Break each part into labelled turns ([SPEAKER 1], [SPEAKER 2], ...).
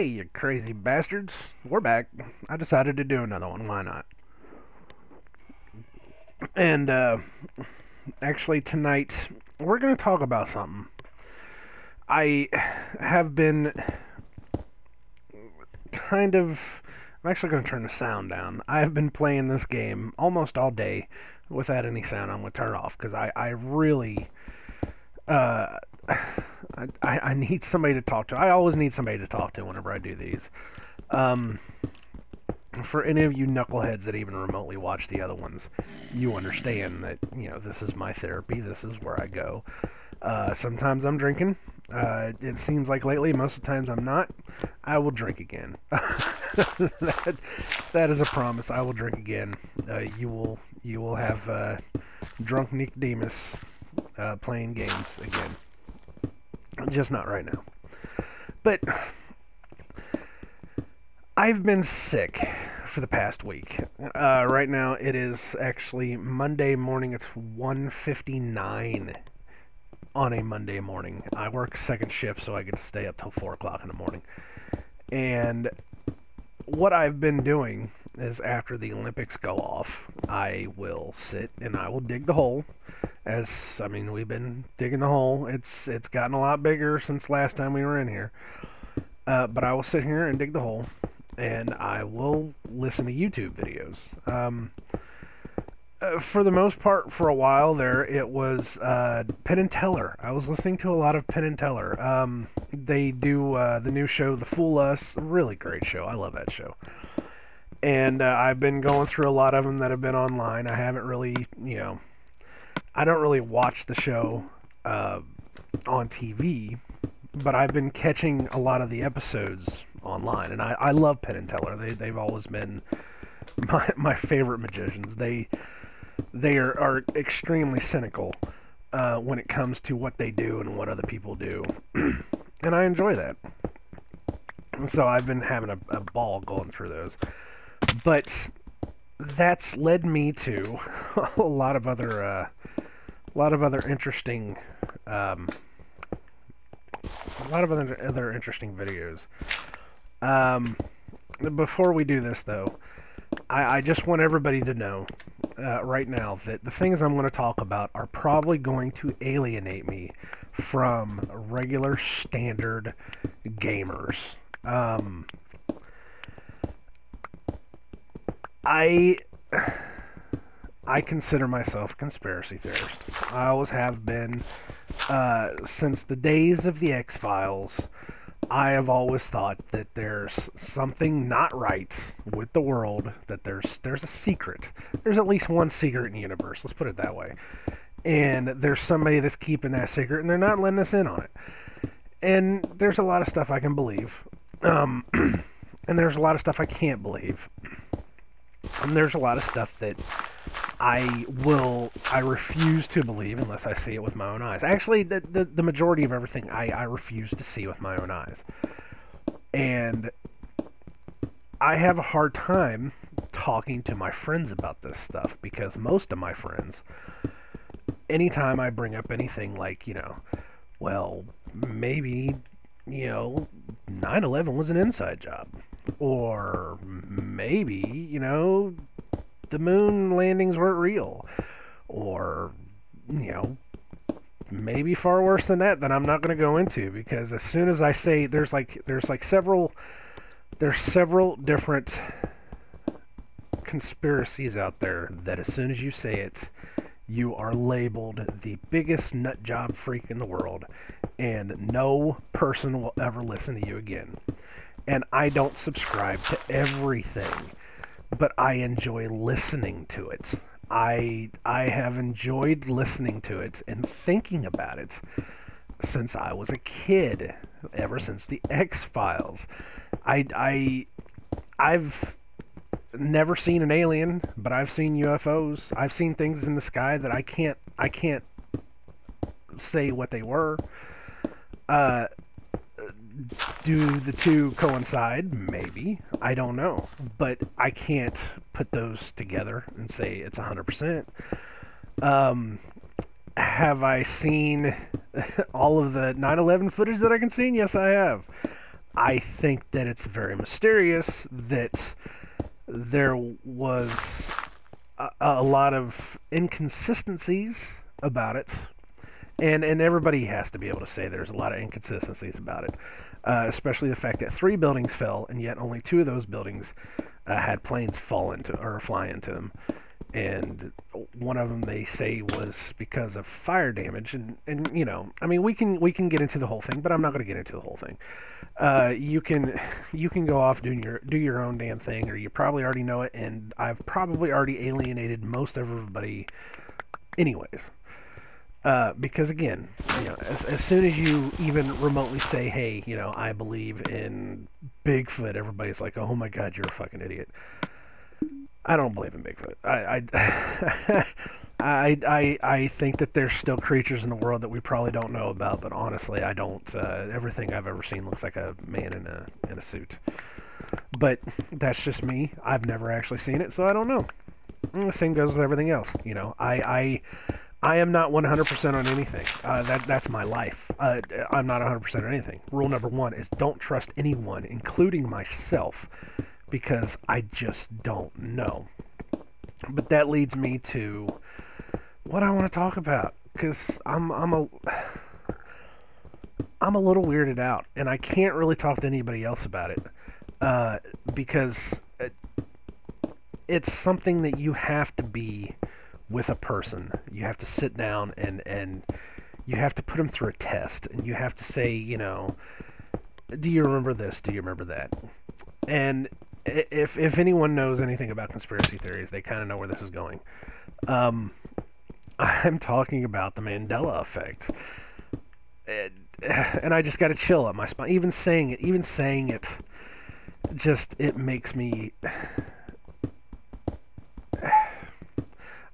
[SPEAKER 1] Hey, you crazy bastards. We're back. I decided to do another one. Why not? And, actually, tonight, we're going to talk about something. I have been kind of. I'm actually going to turn the sound down. I have been playing this game almost all day without any sound. I'm going to turn it off because I really. Uh, I need somebody to talk to. I always need somebody to talk to whenever I do these. Um, for any of you knuckleheads that even remotely watch the other ones, you understand that, this is my therapy. This is where I go. Sometimes I'm drinking. It seems like lately, most of the times I'm not. I will drink again. that is a promise. I will drink again. You will have drunk Nicodemus playing games again. Just not right now. But I've been sick for the past week. Right now it is actually Monday morning. It's 1:59 on a Monday morning. I work second shift, so I get to stay up till 4 o'clock in the morning. And what I've been doing is after the Olympics go off, I will sit and I will dig the hole. We've been digging the hole. It's gotten a lot bigger since last time we were in here. But I will sit here and dig the hole, and I will listen to YouTube videos. For the most part, for a while there, it was Penn and Teller. I was listening to a lot of Penn and Teller. They do the new show, The Fool Us. Really great show. I love that show. And I've been going through a lot of them that have been online. I haven't really, I don't really watch the show on TV, but I've been catching a lot of the episodes online. And I love Penn and Teller. They've always been my favorite magicians. They are extremely cynical when it comes to what they do and what other people do. And I enjoy that. So I've been having a ball going through those. But that's led me to a lot of other interesting videos. Before we do this, though, I just want everybody to know right now that the things I'm going to talk about are probably going to alienate me from regular standard gamers. I consider myself a conspiracy theorist. I always have been. Since the days of the X-Files, I have always thought that there's something not right with the world, that there's a secret. There's at least one secret in the universe, let's put it that way. And there's somebody that's keeping that secret, and they're not letting us in on it. And there's a lot of stuff I can believe. And there's a lot of stuff I can't believe. And there's a lot of stuff that I refuse to believe unless I see it with my own eyes. Actually, the majority of everything I refuse to see with my own eyes. And I have a hard time talking to my friends about this stuff because most of my friends, anytime I bring up anything like, well, maybe, 9/11 was an inside job. Or maybe, the moon landings weren't real. Or, maybe far worse than that I'm not going to go into, because as soon as I say there's several different conspiracies out there that as soon as you say it, you are labeled the biggest nut job freak in the world, and no person will ever listen to you again. And I don't subscribe to everything, but I enjoy listening to it. I have enjoyed listening to it and thinking about it since I was a kid, ever since the X-Files. I've never seen an alien, but I've seen UFOs. I've seen things in the sky that I can't say what they were. Do the two coincide? Maybe. I don't know. But I can't put those together and say it's 100%. Have I seen all of the 9/11 footage that I can see? Yes, I have. I think that it's very mysterious that there was a lot of inconsistencies about it, and everybody has to be able to say there's a lot of inconsistencies about it, especially the fact that 3 buildings fell, and yet only 2 of those buildings had planes fall into or fly into them, and one of them they say was because of fire damage, and you know, I mean, we can get into the whole thing, but I'm not going to get into the whole thing. You can go off doing your own damn thing, or you probably already know it, and I've probably already alienated most everybody, anyways. Because again, you know, as soon as you even remotely say, "Hey, you know, I believe in Bigfoot," everybody's like, "Oh my God, you're a fucking idiot." I don't believe in Bigfoot. I think that there's still creatures in the world that we probably don't know about, but honestly, I don't. Everything I've ever seen looks like a man in a suit. But that's just me. I've never actually seen it, so I don't know. And the same goes with everything else. You know, I am not 100% on anything. That's my life. I'm not 100% on anything. Rule number 1 is don't trust anyone, including myself, because I just don't know. But that leads me to what I want to talk about, because I'm a little weirded out, and I can't really talk to anybody else about it, because it's something that you have to be with a person. You have to sit down and you have to put them through a test, and you have to say, you know, do you remember this? Do you remember that? And if anyone knows anything about conspiracy theories, they kind of know where this is going. Um, I'm talking about the Mandela Effect, and I just got to chill up my spine. Even saying it, just it makes me.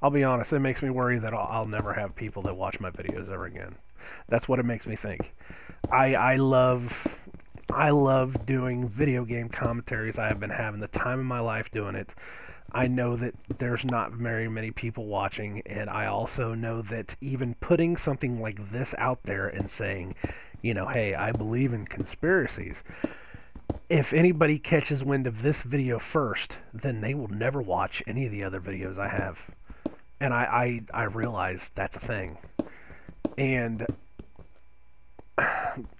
[SPEAKER 1] I'll be honest, it makes me worry that I'll never have people that watch my videos ever again. That's what it makes me think. I love doing video game commentaries. I have been having the time of my life doing it. I know that there's not very many people watching, and I also know that even putting something like this out there and saying, you know, hey, I believe in conspiracies, if anybody catches wind of this video first, then they will never watch any of the other videos I have. And I realize that's a thing. And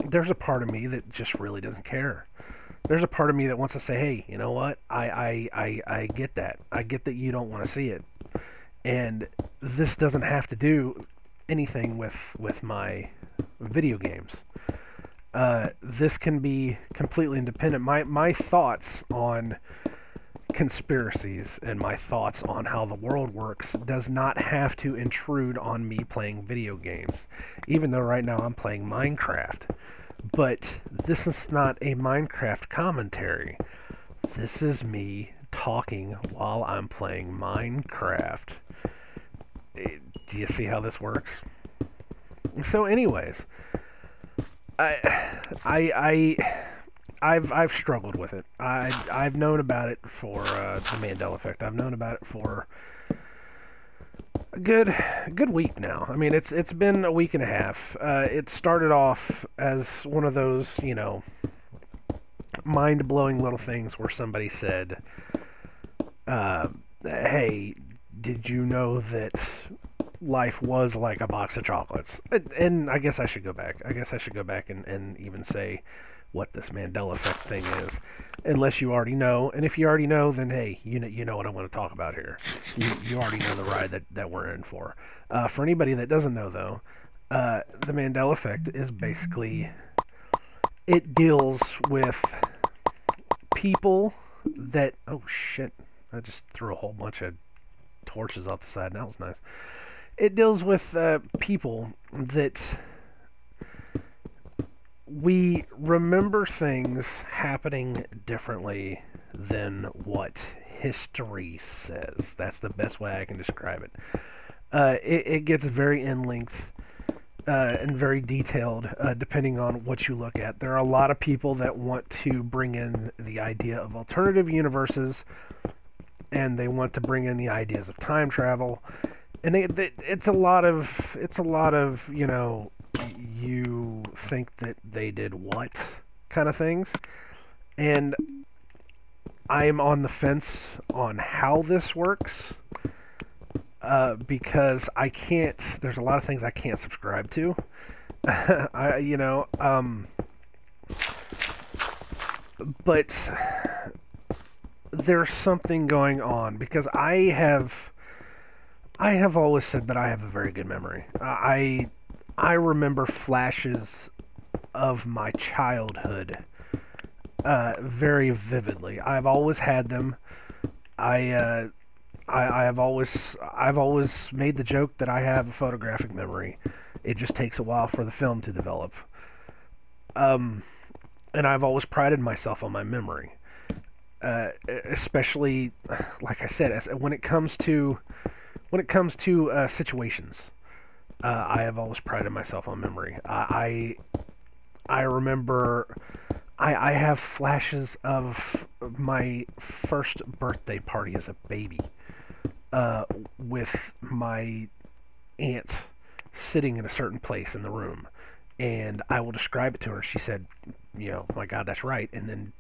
[SPEAKER 1] there's a part of me that just really doesn't care. There's a part of me that wants to say, hey, you know what? I get that. I get that you don't want to see it. And this doesn't have to do anything with my video games. This can be completely independent. My thoughts on conspiracies and my thoughts on how the world works does not have to intrude on me playing video games, even though right now I'm playing Minecraft. But this is not a Minecraft commentary. This is me talking while I'm playing Minecraft. Do you see how this works? So anyways, I've struggled with it. I've known about it for the Mandela Effect. I've known about it for a good week now. I mean, it's been a week and a half. It started off as one of those, you know, mind-blowing little things where somebody said, "Hey, did you know that life was like a box of chocolates?" And I guess I should go back. I guess I should go back and even say what this Mandela Effect thing is, unless you already know. And if you already know, then hey, you know what I want to talk about here. You already know the ride that we're in for. For anybody that doesn't know, though, the Mandela Effect is basically, it deals with people that, oh shit, I just threw a whole bunch of torches off the side. That was nice. It deals with people that we remember things happening differently than what history says. That's the best way I can describe it. It gets very in length and very detailed depending on what you look at. There are a lot of people that want to bring in the idea of alternative universes, and they want to bring in the ideas of time travel, and it's a lot of you know, you think that they did what? kind of things. And I'm on the fence on how this works, because I can't. There's a lot of things I can't subscribe to. But there's something going on because I have always said that I have a very good memory. I remember flashes of my childhood very vividly. I've always had them. I I've always made the joke that I have a photographic memory. It just takes a while for the film to develop. Um, and I've always prided myself on my memory, especially like I said, when it comes to situations. I have always prided myself on memory. I remember. I have flashes of my first birthday party as a baby, with my aunt sitting in a certain place in the room, and I will describe it to her. She said, my God, that's right. And then,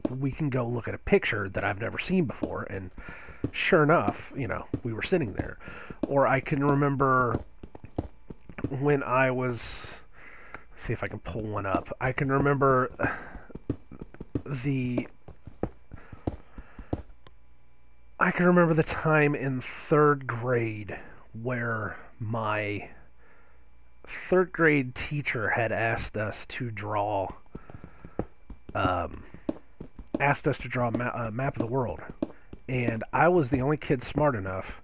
[SPEAKER 1] we can go look at a picture that I've never seen before, and sure enough, we were sitting there. Or I can remember when I was, see if I can pull one up. I can remember the I can remember the time in third grade where my third grade teacher had um, asked us to draw a map of the world, and I was the only kid smart enough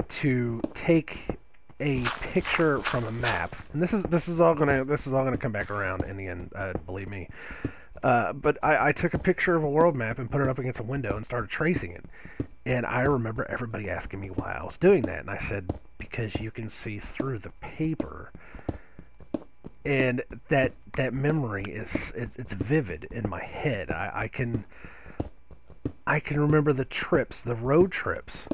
[SPEAKER 1] to take a picture from a map. And this is all gonna come back around in the end, believe me. But I took a picture of a world map and put it up against a window and started tracing it. And I remember everybody asking me why I was doing that, and I said because you can see through the paper. And that memory it's vivid in my head. I can remember the road trips,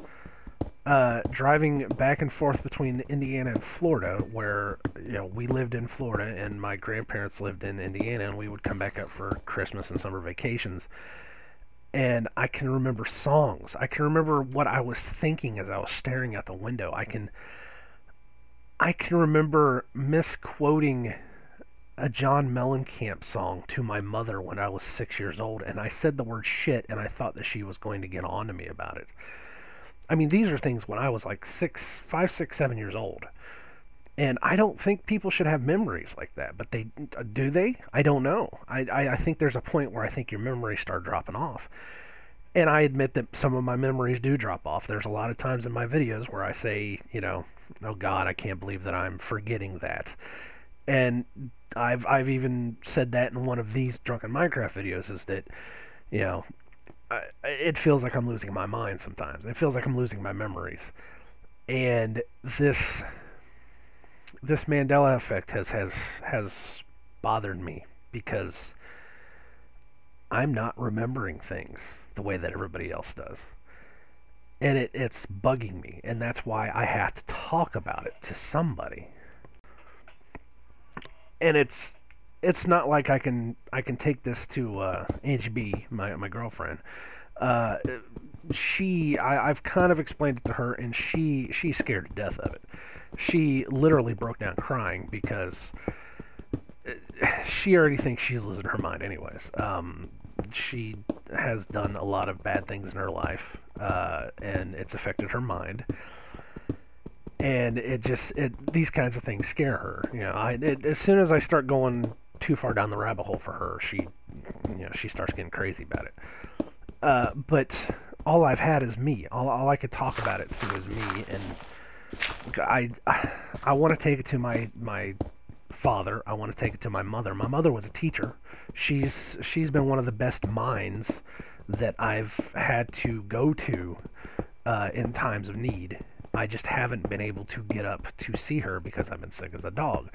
[SPEAKER 1] driving back and forth between Indiana and Florida, where we lived in Florida and my grandparents lived in Indiana, and we would come back up for Christmas and summer vacations. And I can remember songs. I can remember what I was thinking as I was staring out the window. I can remember misquoting a John Mellencamp song to my mother when I was 6 years old, and I said the word shit, and I thought that she was going to get on to me about it. I mean, these are things when I was like 5, 6, 7 years old. And I don't think people should have memories like that, but do they? I don't know. I think there's a point where I think your memories start dropping off. And I admit that some of my memories do drop off. There's a lot of times in my videos where I say, oh God, I can't believe that I'm forgetting that. And I've even said that in one of these Drunken Minecraft videos, is that, you know, it feels like I'm losing my mind sometimes. It feels like I'm losing my memories. And this Mandela Effect has bothered me because I'm not remembering things the way that everybody else does. And it's bugging me, and that's why I have to talk about it to somebody. And it's not like I can take this to Angie B, my girlfriend. Uh, I've kind of explained it to her, and she's scared to death of it. She literally broke down crying because she already thinks she's losing her mind anyways. She has done a lot of bad things in her life, and it's affected her mind. And these kinds of things scare her. As soon as I start going too far down the rabbit hole for her, she starts getting crazy about it. But all I've had is me. All I could talk about it to is me, and I want to take it to my father. I want to take it to my mother. My mother was a teacher. She's been one of the best minds that I've had to go to in times of need. I just haven't been able to get up to see her because I've been sick as a dog.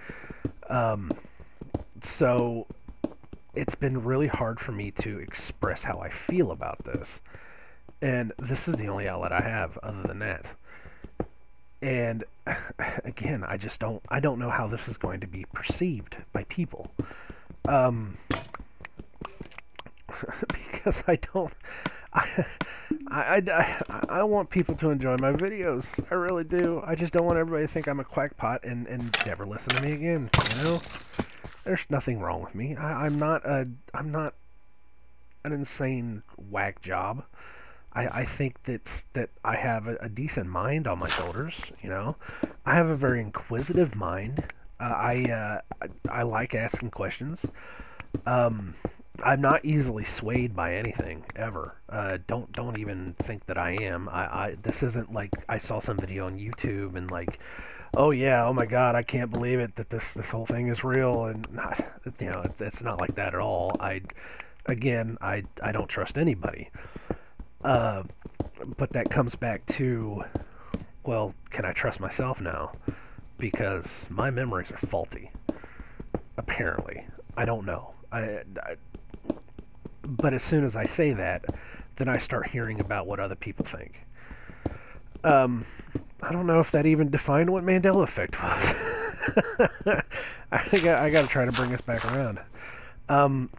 [SPEAKER 1] So it's been really hard for me to express how I feel about this. And this is the only outlet I have other than that. And again, I don't know how this is going to be perceived by people. because I don't. I, I want people to enjoy my videos. I really do. I just don't want everybody to think I'm a quackpot and never listen to me again. You know, there's nothing wrong with me. I'm not an insane whack job. I think that I have a decent mind on my shoulders. You know, I have a very inquisitive mind. I like asking questions. Um, I'm not easily swayed by anything ever. Don't even think that I am. This isn't like I saw some video on YouTube and like, oh yeah, oh my God, I can't believe it that this whole thing is real, and not, you know, it's not like that at all. I don't trust anybody. Uh, but that comes back to, well, can I trust myself now? Because my memories are faulty. Apparently, I don't know. But as soon as I say that, then I start hearing about what other people think. Um, I don't know if that even defined what Mandela Effect was. I think I got to try to bring us back around. Um,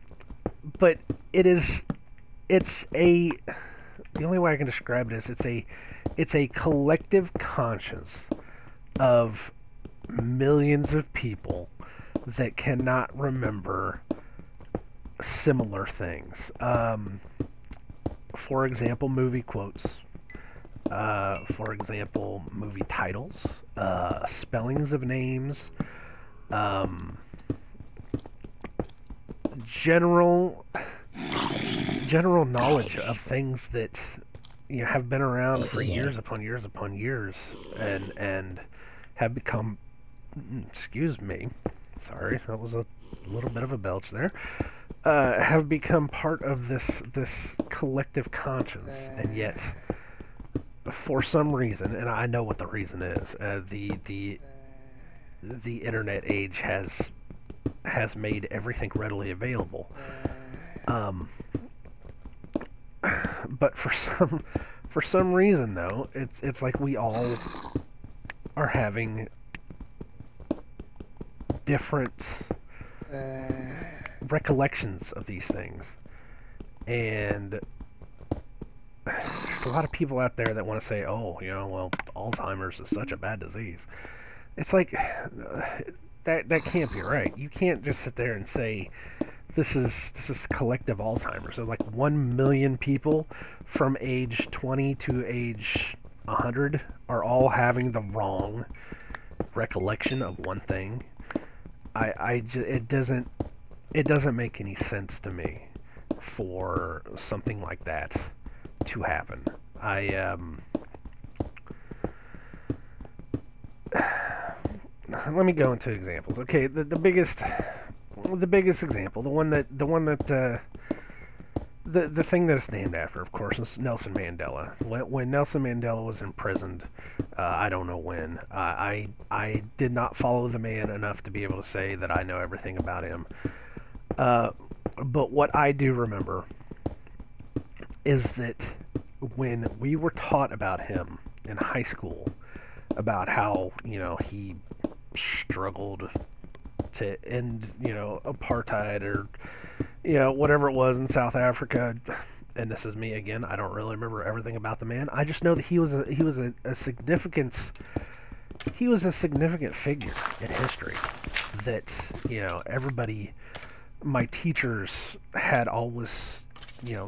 [SPEAKER 1] but it's a, the only way I can describe it is it's a collective conscience of millions of people that cannot remember similar things. For example, movie quotes. For example, movie titles, spellings of names, um, general general knowledge of things that have been around for years upon years upon years, and have become. Excuse me, sorry, that was a little bit of a belch there. Have become part of this collective conscience, and yet, for some reason, and I know what the reason is, the internet age has made everything readily available. Um, but for some reason though, it's like we all are having different recollections of these things, and there's a lot of people out there that want to say, oh, well, Alzheimer's is such a bad disease. It's like that can't be right. You can't just sit there and say this is collective Alzheimer's. So like 1 million people from age 20 to age 100 are all having the wrong recollection of one thing. It doesn't make any sense to me for something like that to happen. Let me go into examples. Okay, the biggest example, the thing that it's named after, of course, is Nelson Mandela. When Nelson Mandela was imprisoned, I don't know when. I did not follow the man enough to be able to say that I know everything about him. But what I do remember is that when we were taught about him in high school, about how he struggled to end apartheid, or whatever it was in South Africa. And this is me again. I don't really remember everything about the man. I just know that he was a significant figure in history. That everybody, my teachers had always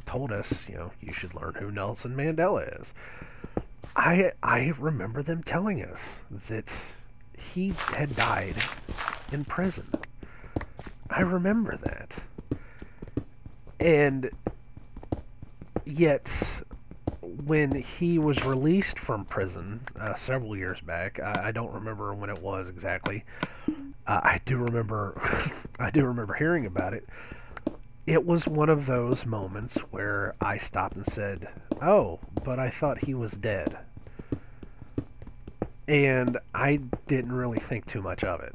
[SPEAKER 1] told us you should learn who Nelson Mandela is. I remember them telling us that he had died in prison. I remember that. And yet, when he was released from prison several years back, I don't remember when it was exactly. I do remember, I do remember hearing about it. It was one of those moments where I stopped and said, "Oh, but I thought he was dead." And I didn't really think too much of it,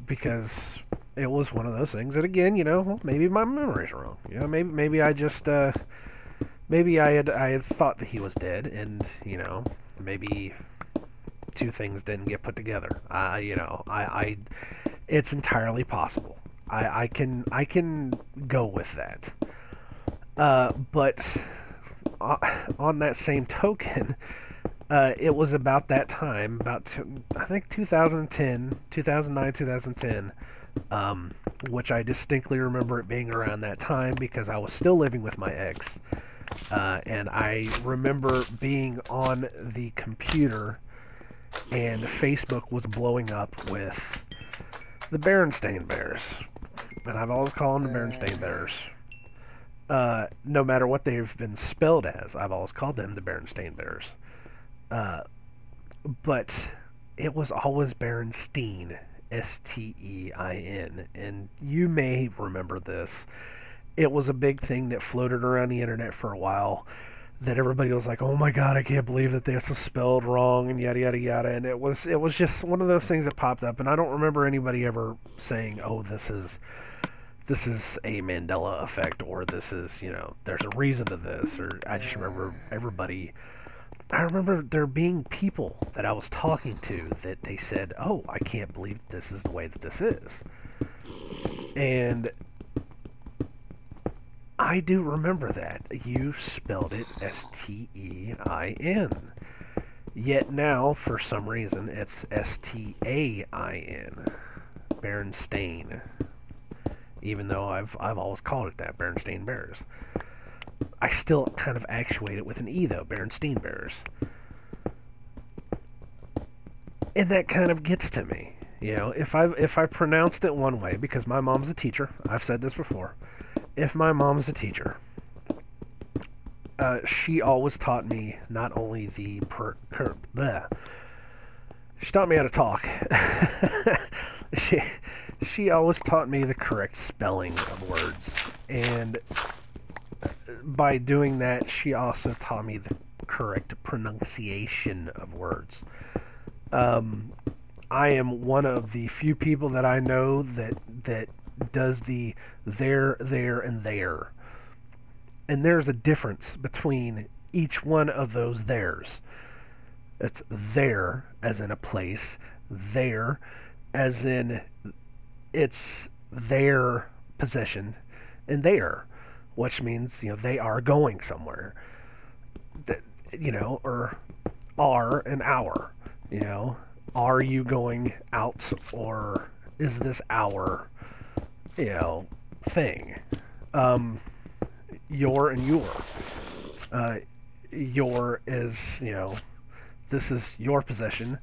[SPEAKER 1] because it was one of those things that, again, well, maybe my memory's wrong. Maybe I just, maybe I had thought that he was dead, and maybe two things didn't get put together. It's entirely possible. I can go with that. But on that same token, it was about that time, I think 2010, 2009, 2010, which I distinctly remember it being around that time because I was still living with my ex. And I remember being on the computer and Facebook was blowing up with the Berenstain Bears. And I've always called them the Berenstain Bears. No matter what they've been spelled as, I've always called them the Berenstain Bears. But it was always Berenstein, Stein. And you may remember this. It was a big thing that floated around the internet for a while that everybody was like, "Oh my God, I can't believe that this is spelled wrong," and yada yada yada. And it was just one of those things that popped up, and I don't remember anybody ever saying, "Oh, this is a Mandela effect," or "This is, there's a reason to this," or I just remember I remember there being people that I was talking to that they said, "Oh, I can't believe this is the way that this is," and I do remember that. You spelled it Stein. Yet now, for some reason, it's Stain. Berenstain. Even though I've always called it that, Berenstain Bears. I still kind of actuate it with an E, though, Berenstain Bears. And that kind of gets to me. If I pronounced it one way, because my mom's a teacher, I've said this before, if my mom's a teacher, she always taught me not only she taught me how to talk. she always taught me the correct spelling of words, and by doing that, she also taught me the correct pronunciation of words. I am one of the few people that I know that does the there, and there. And there's a difference between each one of those theirs. It's there as in a place, there as in it's their possession, and there, which means, they are going somewhere. Or are and our. Are you going out, or is this our thing? Your and your. Your is, this is your possession,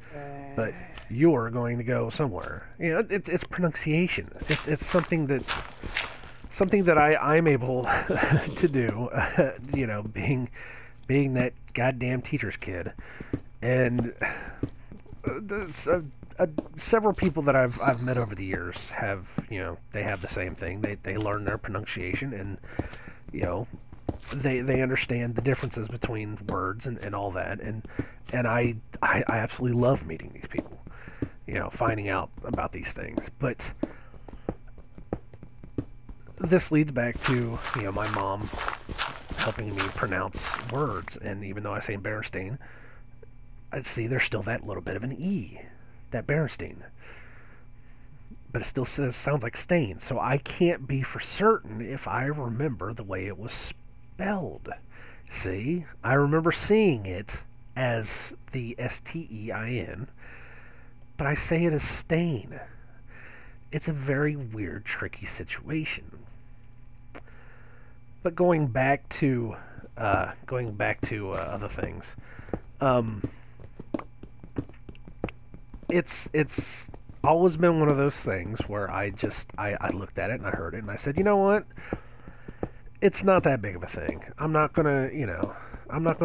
[SPEAKER 1] but you're going to go somewhere. It's pronunciation. It's something that I'm able to do. Being that goddamn teacher's kid, and there's several people that I've met over the years have, they have the same thing. They learn their pronunciation, and they understand the differences between words and all that, and I absolutely love meeting these people, finding out about these things. But this leads back to, my mom helping me pronounce words, and even though I say Berenstain, I see there's still that little bit of an E, that Berenstain. But it still sounds like stain, so I can't be for certain if I remember the way it was spelled. See? I remember seeing it as the Stein, but I say it as stain. It's a very weird, tricky situation. But going back to other things, it's always been one of those things where I looked at it and I heard it and I said, you know what? It's not that big of a thing. I'm not gonna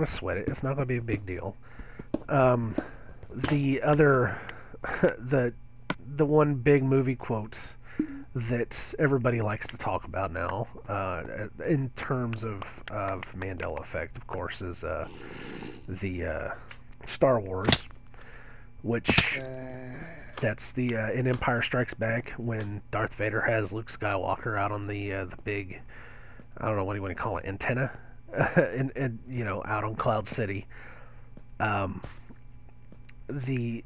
[SPEAKER 1] sweat it. It's not gonna be a big deal. The other, the one big movie quote that everybody likes to talk about now, in terms of Mandela Effect, of course, is the Star Wars, which that's the in Empire Strikes Back when Darth Vader has Luke Skywalker out on the big, I don't know what do you want to call it, antenna, and out on Cloud City. The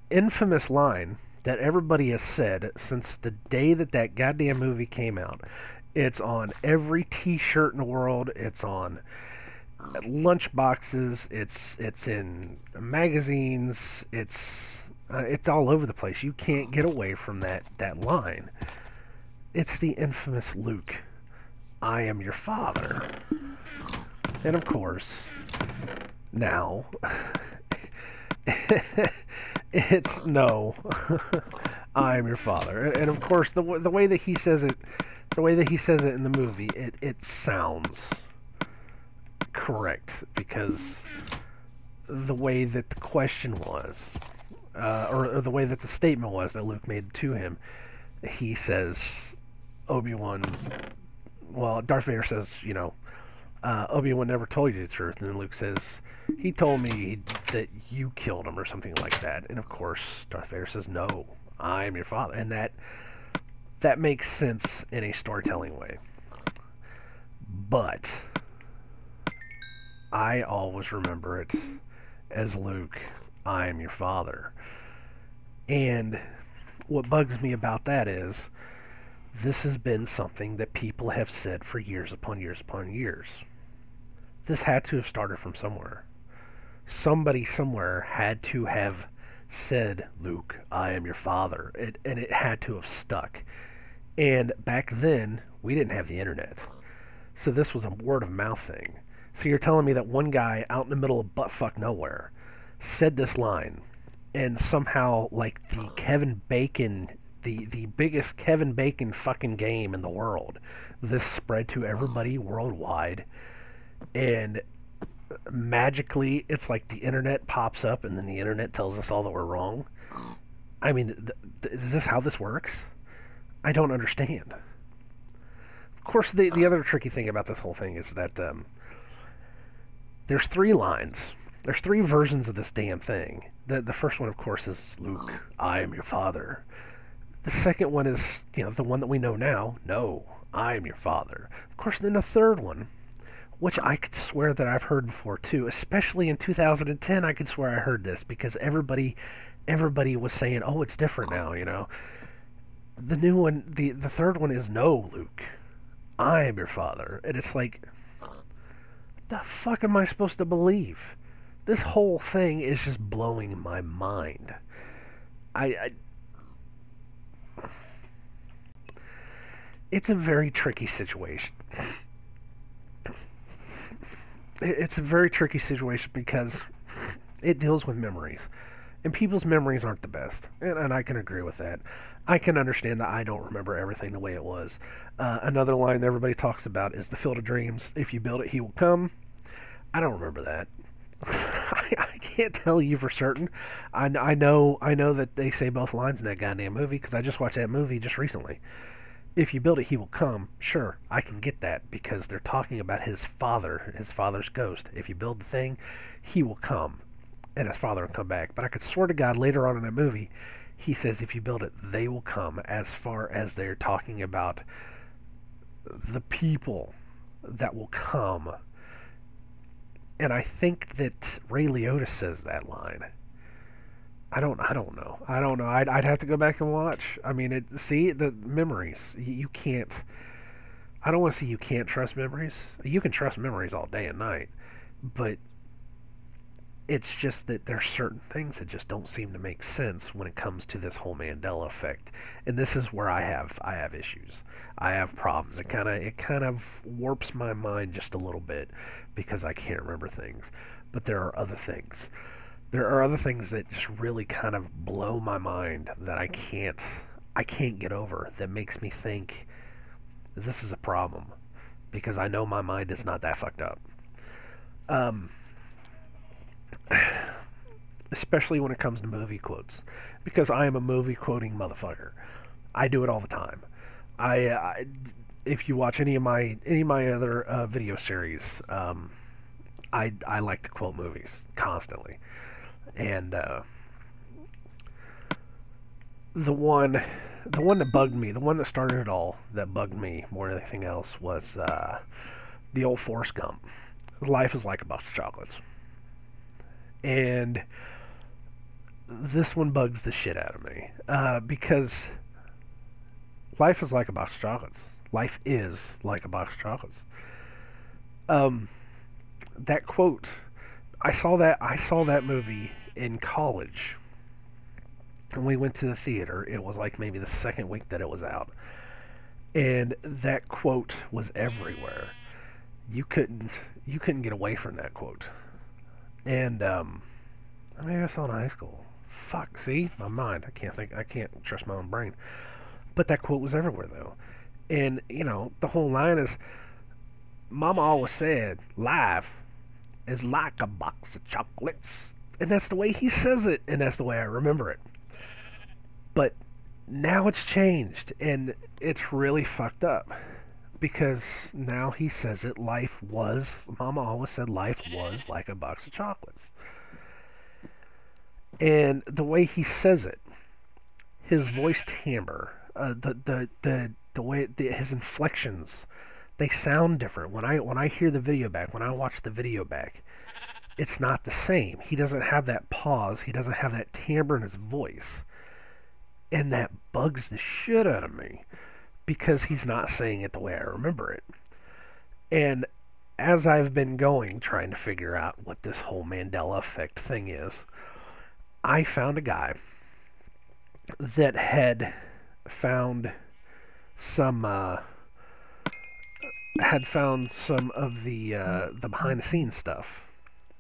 [SPEAKER 1] infamous line that everybody has said since the day that goddamn movie came out It's on every T-shirt in the world. It's on lunch boxes. It's in magazines. It's all over the place. You can't get away from that line. It's the infamous Luke, I am your father. And of course, now it's no, I am your father. And of course, the way that he says it, in the movie, it sounds correct because the way that the question was, or the way that the statement was that Luke made to him, he says, Obi-Wan. Well, Darth Vader says, Obi-Wan never told you the truth, and then Luke says, he told me that you killed him or something like that. And of course, Darth Vader says, no, I am your father. And that makes sense in a storytelling way. But I always remember it as Luke, I am your father. And what bugs me about that is this has been something that people have said for years upon years upon years. This had to have started from somewhere. Somebody somewhere had to have said, Luke, I am your father. And it had to have stuck. And back then, we didn't have the internet. So this was a word of mouth thing. So you're telling me that one guy out in the middle of buttfuck nowhere said this line, and somehow, like the Kevin Bacon, the biggest Kevin Bacon fucking game in the world, this spread to everybody worldwide, and magically it's like the internet pops up and then the internet tells us all that we're wrong. I mean, is this how this works? I don't understand. Of course, the other tricky thing about this whole thing is that there's 3 lines. There's 3 versions of this damn thing. The first one, of course, is Luke, I am your father. The second one is, the one that we know now, no, I am your father. Of course, then the third one, which I could swear that I've heard before too, especially in 2010, I could swear I heard this because everybody was saying, oh, it's different now, The new one, the third one is, no, Luke, I am your father. And it's like, what the fuck am I supposed to believe? This whole thing is just blowing my mind. It's a very tricky situation. It's a very tricky situation because it deals with memories. And people's memories aren't the best. And I can agree with that. I can understand that I don't remember everything the way it was. Another line that everybody talks about is the Field of Dreams. If you build it, he will come. I don't remember that. I can't tell you for certain. I know that they say both lines in that goddamn movie because I just watched that movie just recently. If you build it, he will come. Sure, I can get that because they're talking about his father's ghost. If you build the thing, he will come, and his father will come back. But I could swear to God, later on in that movie, he says if you build it, they will come, as far as they're talking about the people that will come. And I think that Ray Liotta says that line. I don't know. I'd have to go back and watch. I mean, the memories. You can't. I don't want to say you can't trust memories. You can trust memories all day and night, but it's just that there's certain things that just don't seem to make sense when it comes to this whole Mandela effect. And this is where I have issues. I have problems. It kind of warps my mind just a little bit because I can't remember things. But there are other things. There are other things that just really kind of blow my mind that I can't get over, that makes me think this is a problem because I know my mind is not that fucked up. Especially when it comes to movie quotes, because I am a movie quoting motherfucker. I do it all the time. If you watch any of my other video series, I like to quote movies constantly, and the one that bugged me, the one that started it all, that bugged me more than anything else, was the old Forrest Gump. Life is like a box of chocolates. And this one bugs the shit out of me because life is like a box of chocolates. Life is like a box of chocolates. Um, that quote, I saw that movie in college. And we went to the theater. It was like maybe the second week that it was out. And that quote was everywhere. You couldn't you couldn't get away from that quote. And maybe I saw it in high school. Fuck, see? My mind. I can't trust my own brain. But that quote was everywhere though. And, the whole line is Mama always said, life is like a box of chocolates. And that's the way he says it, and that's the way I remember it. But now it's changed, and it's really fucked up. Because now he says it, Mama always said life was like a box of chocolates. And the way he says it, his voice timbre, the way, his inflections, they sound different. When I hear the video back, when I watch the video back, it's not the same. He doesn't have that pause. He doesn't have that timbre in his voice. And that bugs the shit out of me because he's not saying it the way I remember it. And as I've been going, trying to figure out what this whole Mandela Effect thing is, I found a guy that found some had found some of the behind the scenes stuff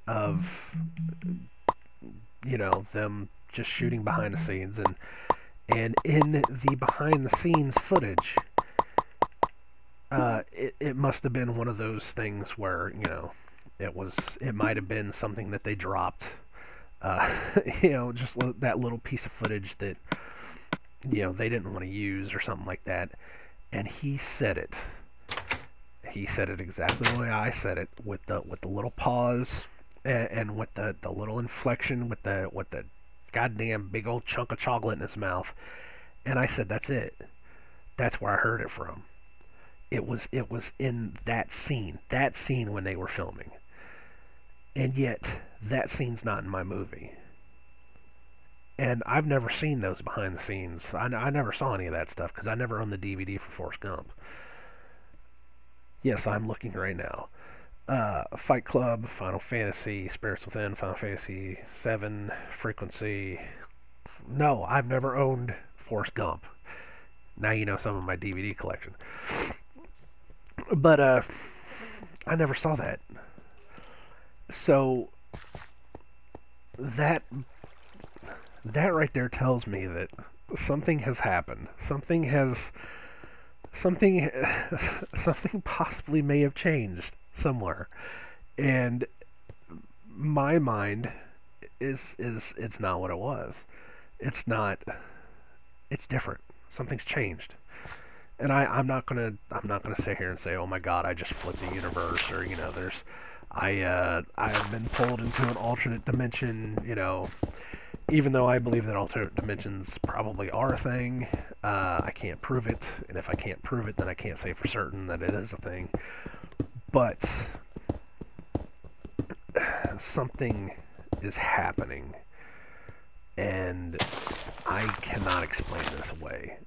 [SPEAKER 1] of them just shooting behind the scenes, and in the behind the scenes footage, it must have been one of those things where it might have been something that they dropped, just that little piece of footage that they didn't want to use or something like that. And he said it. He said it exactly the way I said it, with the little pause, and with the little inflection, with the goddamn big old chunk of chocolate in his mouth. And I said, that's it. That's where I heard it from. It was in that scene when they were filming. And yet that scene's not in my movie. And I've never seen those behind the scenes. I never saw any of that stuff because I never owned the DVD for Forrest Gump. Yes, I'm looking right now. Fight Club, Final Fantasy, Spirits Within, Final Fantasy 7, Frequency. No, I've never owned Forrest Gump. Now you know some of my DVD collection. But I never saw that. So that right there tells me that something has happened. Something possibly may have changed somewhere. And my mind is it's not what it was. It's not. It's different. Something's changed. And I'm not gonna sit here and say, oh my God, I just flipped the universe, or I've been pulled into an alternate dimension. Even though I believe that alternate dimensions probably are a thing, I can't prove it, and if I can't prove it, then I can't say for certain that it is a thing. But something is happening, and I cannot explain this away.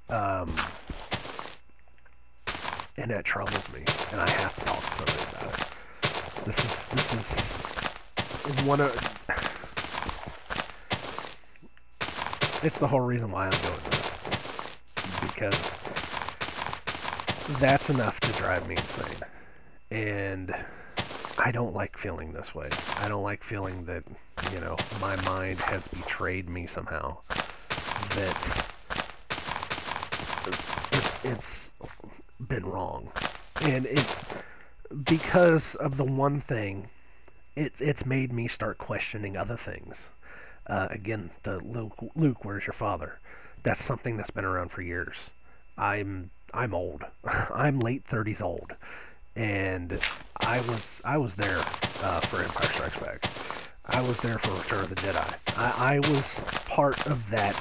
[SPEAKER 1] And that troubles me, and I have to talk to somebody about it. This is one of... It's the whole reason why I'm doing this. Because that's enough to drive me insane. And I don't like feeling this way. I don't like feeling that, my mind has betrayed me somehow. That it's been wrong. And because of the one thing, it's made me start questioning other things. Again, the Luke, where's your father? That's something that's been around for years. I'm old. I'm late 30s old, and I was there for Empire Strikes Back. I was there for Return of the Jedi. I was part of that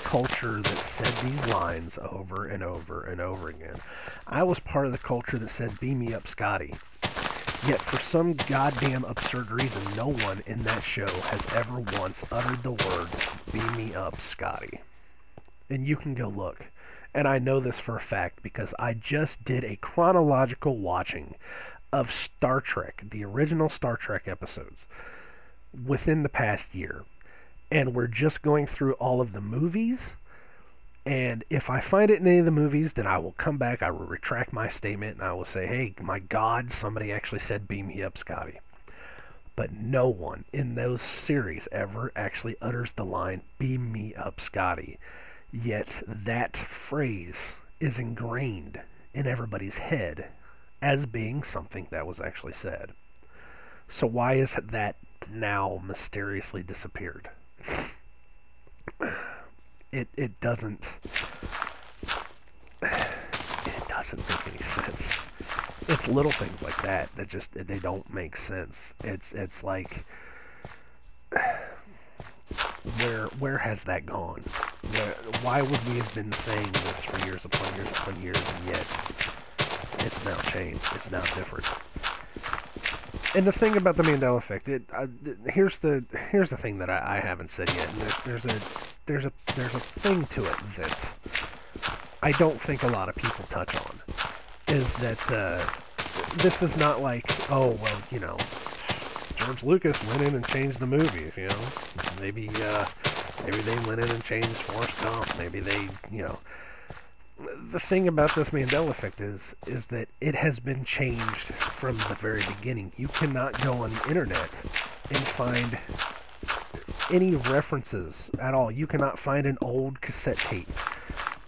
[SPEAKER 1] culture that said these lines over and over and over again. I was part of the culture that said, "Beam me up, Scotty." Yet, for some goddamn absurd reason, no one in that show has ever once uttered the words, "Beam me up, Scotty." And you can go look. And I know this for a fact because I just did a chronological watching of Star Trek, the original Star Trek episodes, within the past year. And we're just going through all of the movies. And if I find it in any of the movies, then I will come back, I will retract my statement, and I will say, hey, my God, somebody actually said, beam me up, Scotty. But no one in those series ever actually utters the line, beam me up, Scotty. Yet that phrase is ingrained in everybody's head as being something that was actually said. So why is that now mysteriously disappeared? It doesn't make any sense. It's little things like that that just they don't make sense. It's like where has that gone? Why would we have been saying this for years upon years upon years, and yet it's now changed. It's now different. And the thing about the Mandela Effect, here's the thing that I haven't said yet. And there's a thing to it that I don't think a lot of people touch on. Is that this is not like, oh well, George Lucas went in and changed the movies. Maybe they went in and changed Forrest Gump. Maybe they. The thing about this Mandela Effect is that it has been changed from the very beginning. You cannot go on the internet and find any references at all. You cannot find an old cassette tape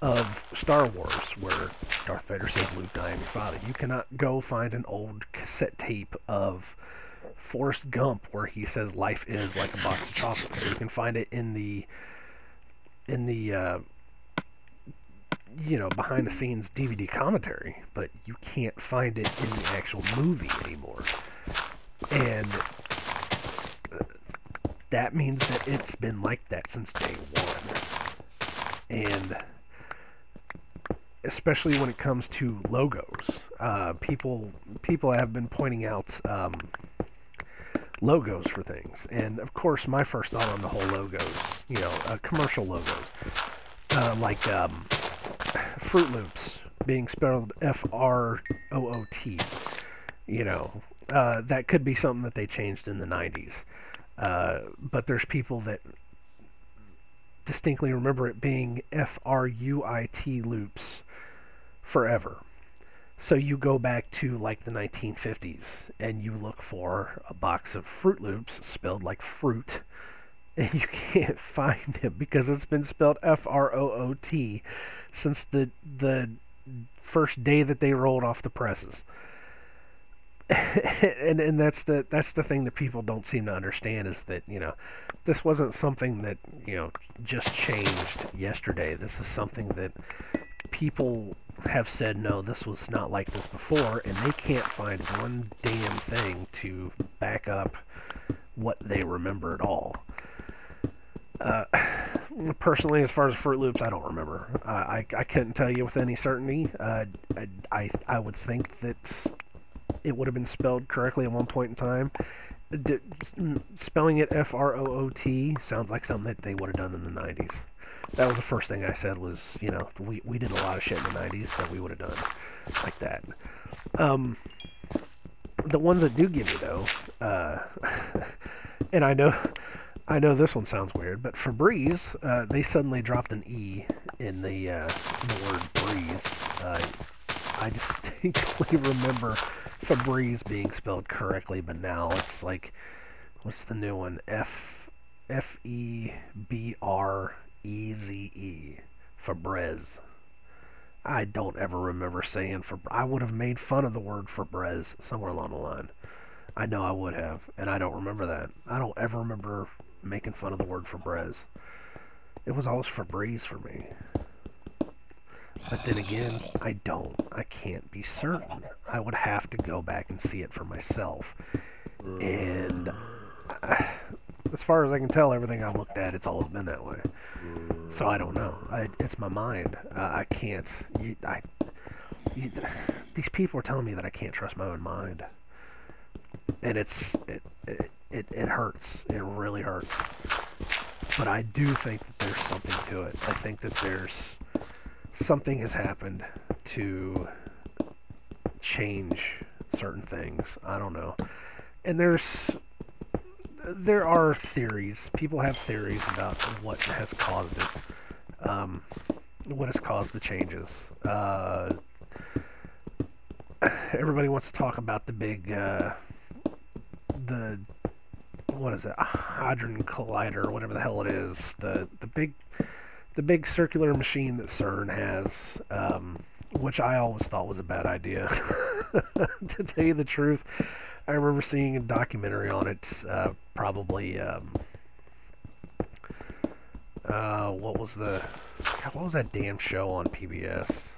[SPEAKER 1] of Star Wars where Darth Vader says, Luke, I am your father. You cannot go find an old cassette tape of Forrest Gump where he says life is like a box of chocolates. So you can find it in the behind the scenes DVD commentary, but you can't find it in the actual movie anymore. And that means that it's been like that since day one. And especially when it comes to logos, people have been pointing out logos for things. And of course, my first thought on the whole logos, commercial logos, like Fruit Loops being spelled F-R-O-O-T. That could be something that they changed in the 90s. But there's people that distinctly remember it being F-R-U-I-T loops forever. So you go back to like the 1950s and you look for a box of Fruit Loops spelled like fruit, and you can't find it because it's been spelled F-R-O-O-T since the first day that they rolled off the presses. and that's the thing that people don't seem to understand, is that this wasn't something that just changed yesterday. This is something that people have said, no, this was not like this before, and they can't find one damn thing to back up what they remember at all. Personally, as far as Fruit Loops, I don't remember. I couldn't tell you with any certainty. I would think that it would have been spelled correctly at one point in time. Spelling it F-R-O-O-T sounds like something that they would have done in the 90s. That was the first thing I said was, we did a lot of shit in the 90s that we would have done like that. The ones that do give me, though, and I know this one sounds weird, but Febreze, they suddenly dropped an E in the word breeze. I distinctly remember Febreze being spelled correctly, but now it's like, what's the new one? F-E-B-R-E-Z-E. Febreze. I don't ever remember saying I would have made fun of the word Febreze somewhere along the line. I know I would have, and I don't remember that. I don't ever remember making fun of the word Febreze. It was always Febreze for me. But then again, I can't be certain. I would have to go back and see it for myself. And as far as I can tell, everything I've looked at, it's always been that way. So I don't know. It's my mind. I can't. These people are telling me that I can't trust my own mind. And it hurts. It really hurts. But I do think that there's something to it. I think that there's something has happened to change certain things. I don't know. And there are theories. People have theories about what has caused it. What has caused the changes. Everybody wants to talk about the big, the what is it, Hadron Collider, or whatever the hell it is. The big circular machine that CERN has, which I always thought was a bad idea. To tell you the truth, I remember seeing a documentary on it. Probably, what was that damn show on PBS?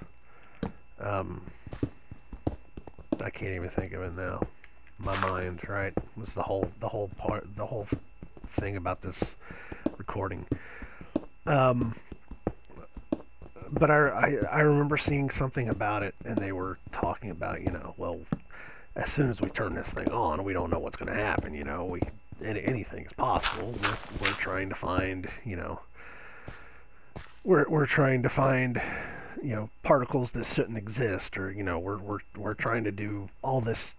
[SPEAKER 1] I can't even think of it now. My mind, right, was the whole thing about this recording. But I remember seeing something about it, and they were talking about, well, as soon as we turn this thing on, we don't know what's going to happen. Anything is possible. We're trying to find, we're trying to find, particles that shouldn't exist, or we're trying to do all this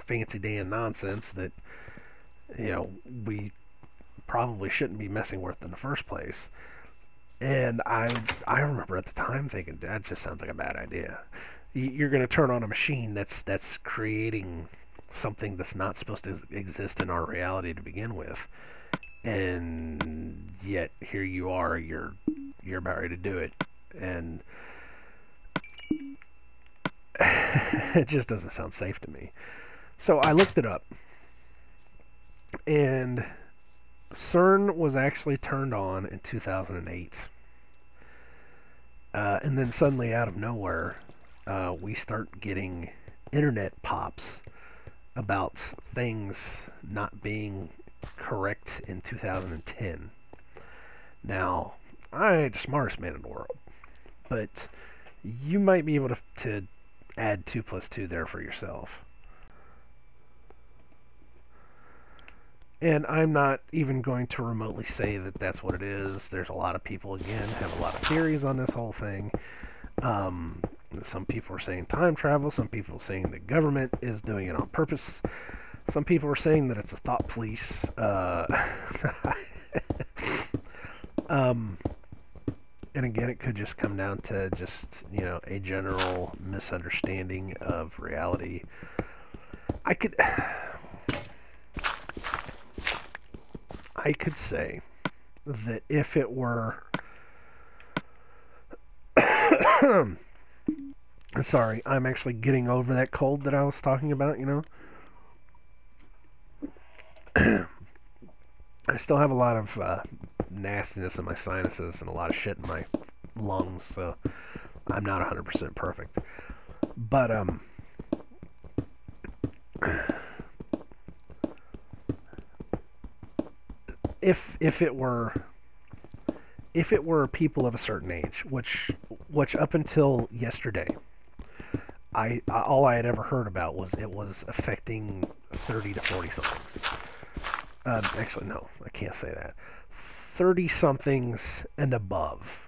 [SPEAKER 1] fancy damn nonsense that we probably shouldn't be messing with in the first place. And I remember at the time thinking, that just sounds like a bad idea. You're going to turn on a machine that's creating something that's not supposed to exist in our reality to begin with, and yet here you are, you're about ready to do it, and it just doesn't sound safe to me. So I looked it up, and CERN was actually turned on in 2008. And then suddenly, out of nowhere, we start getting internet pops about things not being correct in 2010. Now, I ain't the smartest man in the world, but you might be able to add 2 plus 2 there for yourself. And I'm not even going to remotely say that that's what it is. There's a lot of people, again, have a lot of theories on this whole thing. Some people are saying time travel. Some people are saying the government is doing it on purpose. Some people are saying that it's a thought police. And again, it could just come down to just, a general misunderstanding of reality. I could say that if it were... Sorry, I'm actually getting over that cold that I was talking about, I still have a lot of nastiness in my sinuses and a lot of shit in my lungs, so I'm not 100% perfect. But, if it were people of a certain age, which up until yesterday, all I had ever heard about was it was affecting 30 to 40 somethings. Actually, no, I can't say that. 30 somethings and above,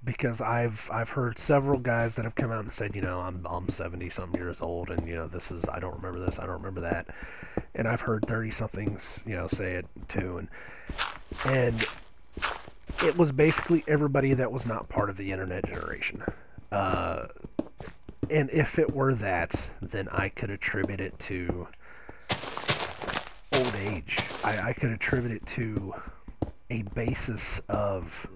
[SPEAKER 1] because I've heard several guys that have come out and said, I'm 70 something years old, and this is, I don't remember this, I don't remember that, and I've heard 30 somethings say it too, and it was basically everybody that was not part of the internet generation. And if it were that, then I could attribute it to old age. I could attribute it to a basis of,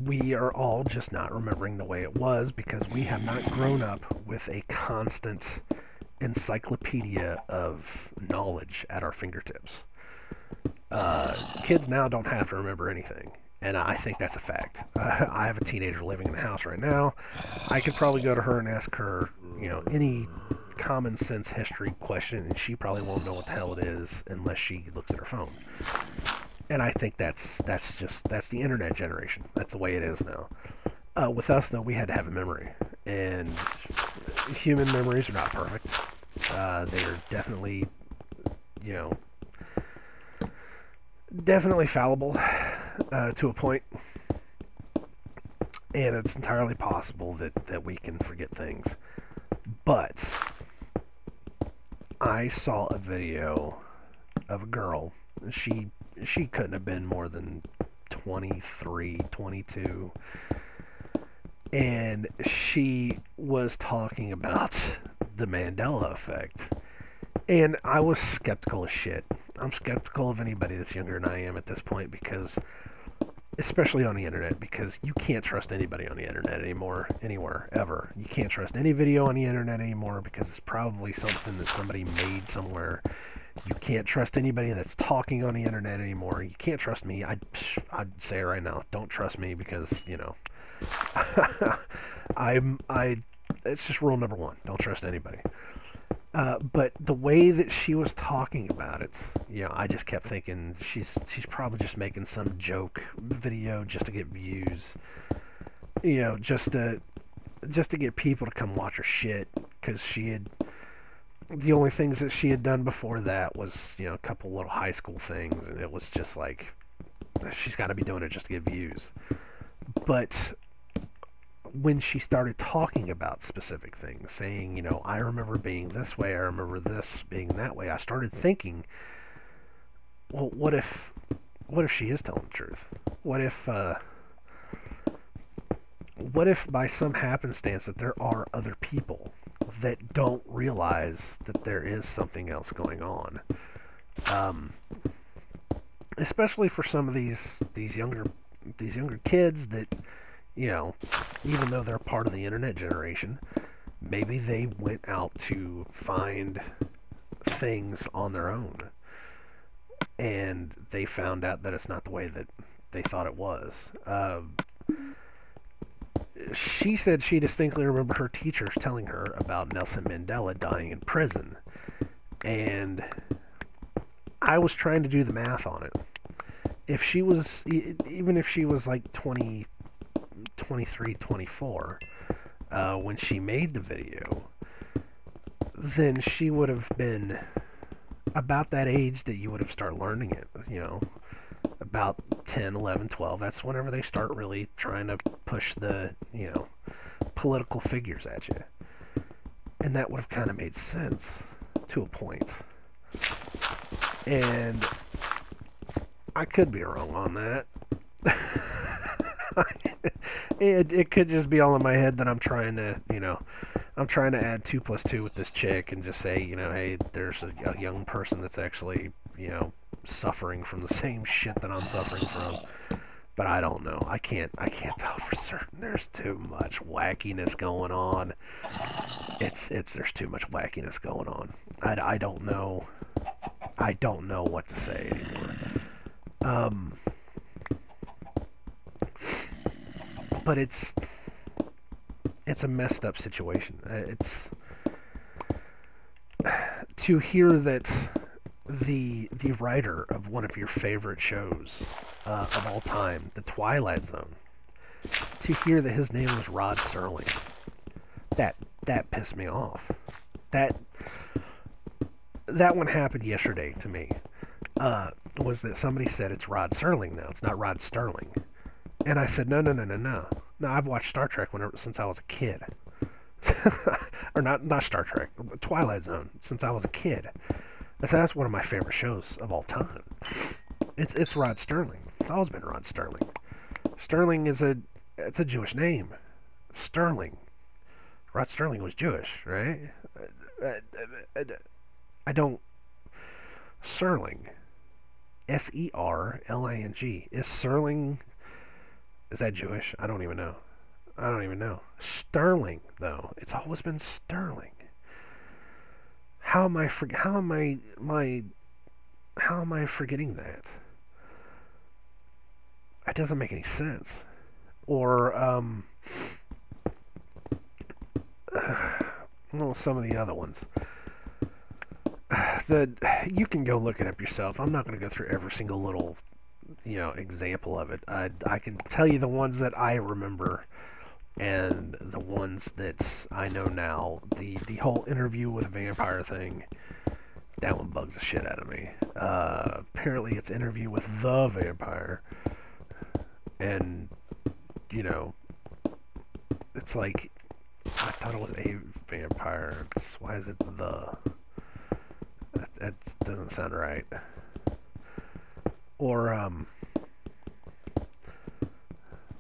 [SPEAKER 1] we are all just not remembering the way it was because we have not grown up with a constant encyclopedia of knowledge at our fingertips. Kids now don't have to remember anything, and I think that's a fact. I have a teenager living in the house right now. I could probably go to her and ask her, any common sense history question, and she probably won't know what the hell it is unless she looks at her phone. And I think that's the internet generation. That's the way it is now. With us, though, we had to have a memory, and human memories are not perfect. They are definitely, definitely fallible. to a point, and it's entirely possible that we can forget things. But I saw a video of a girl. She couldn't have been more than 23, 22, and she was talking about the Mandela Effect. And I was skeptical as shit. I'm skeptical of anybody that's younger than I am at this point because, especially on the internet, because you can't trust anybody on the internet anymore, anywhere, ever. You can't trust any video on the internet anymore because it's probably something that somebody made somewhere. You can't trust anybody that's talking on the internet anymore. You can't trust me. I'd say it right now. Don't trust me because, you know, it's just rule number one. Don't trust anybody. But the way that she was talking about it, you know, I just kept thinking she's probably just making some joke video just to get views, you know, just to get people to come watch her shit, because the only things that she had done before that was, you know, a couple little high school things, and it was just like she's got to be doing it just to get views. But when she started talking about specific things, saying, you know, I remember being this way, I remember this being that way, I started thinking, well, what if she is telling the truth? What if by some happenstance that there are other people that don't realize that there is something else going on? Especially for some of these younger kids that, you know, even though they're part of the internet generation, maybe they went out to find things on their own, and they found out that it's not the way that they thought it was. She said she distinctly remembered her teachers telling her about Nelson Mandela dying in prison, and I was trying to do the math on it. If she was, even if she was like 20, 23, 24, when she made the video, then she would have been about that age that you would have started learning it, you know, about 10, 11, 12. That's whenever they start really trying to push the, you know, political figures at you. And that would have kind of made sense to a point. And I could be wrong on that. It could just be all in my head that I'm trying to, you know, I'm trying to add 2 plus 2 with this chick and just say, you know, hey, there's a young person that's actually, you know, suffering from the same shit that I'm suffering from. But I don't know. I can't tell for certain. There's too much wackiness going on. There's too much wackiness going on. I don't know. I don't know what to say anymore. But it's a messed up situation. It's to hear that the writer of one of your favorite shows of all time, The Twilight Zone, to hear that his name was Rod Serling, that pissed me off. That one happened yesterday to me. Was that somebody said it's Rod Serling now? It's not Rod Sterling. And I said, no. No, I've watched Star Trek since I was a kid. Or not Star Trek, Twilight Zone, since I was a kid. I said, that's one of my favorite shows of all time. It's Rod Sterling. It's always been Rod Sterling. Sterling it's a Jewish name. Sterling. Rod Sterling was Jewish, right? I don't... Serling. S-E-R-L-I-N-G. Is Serling... Is that Jewish? I don't even know. Sterling, though. It's always been Sterling. How am I forgetting that? It doesn't make any sense. Or well, some of the other ones. You can go look it up yourself. I'm not going to go through every single little, you know, example of it. I can tell you the ones that I remember and the ones that I know now. The whole interview with a vampire thing, that one bugs the shit out of me. Apparently it's interview with the vampire. And, you know, it's like, I thought it was a vampire. Why is it the? That doesn't sound right. Or,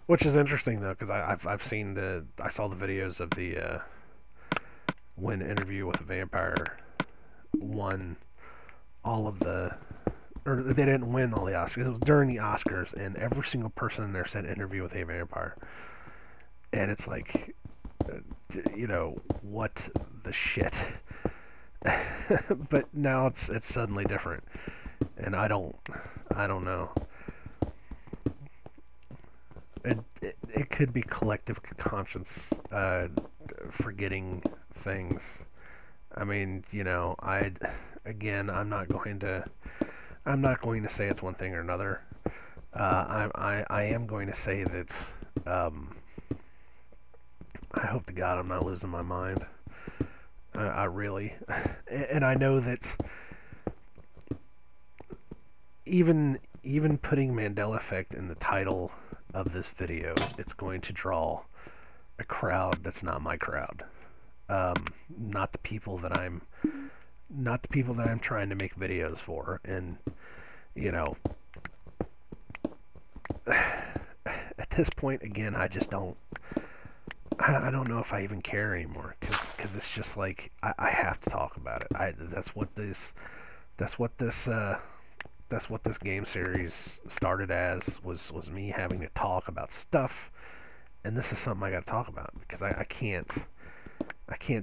[SPEAKER 1] which is interesting though, because I've seen I saw the videos of the when Interview with a Vampire won all of the, or they didn't win all the Oscars. It was during the Oscars, and every single person in there said Interview with a Vampire, and it's like, you know, what the shit. But now it's suddenly different, and I don't know. It could be collective conscience forgetting things. I mean, you know, I'm not going to say it's one thing or another. I am going to say that I hope to God I'm not losing my mind. I really, and I know that even putting Mandela Effect in the title of this video, it's going to draw a crowd that's not my crowd. Not the people that I'm trying to make videos for. And, you know, at this point, again, I just don't know if I even care anymore, because it's just like, I have to talk about it. That's what this game series started as, was me having to talk about stuff, and this is something I got to talk about, because I can't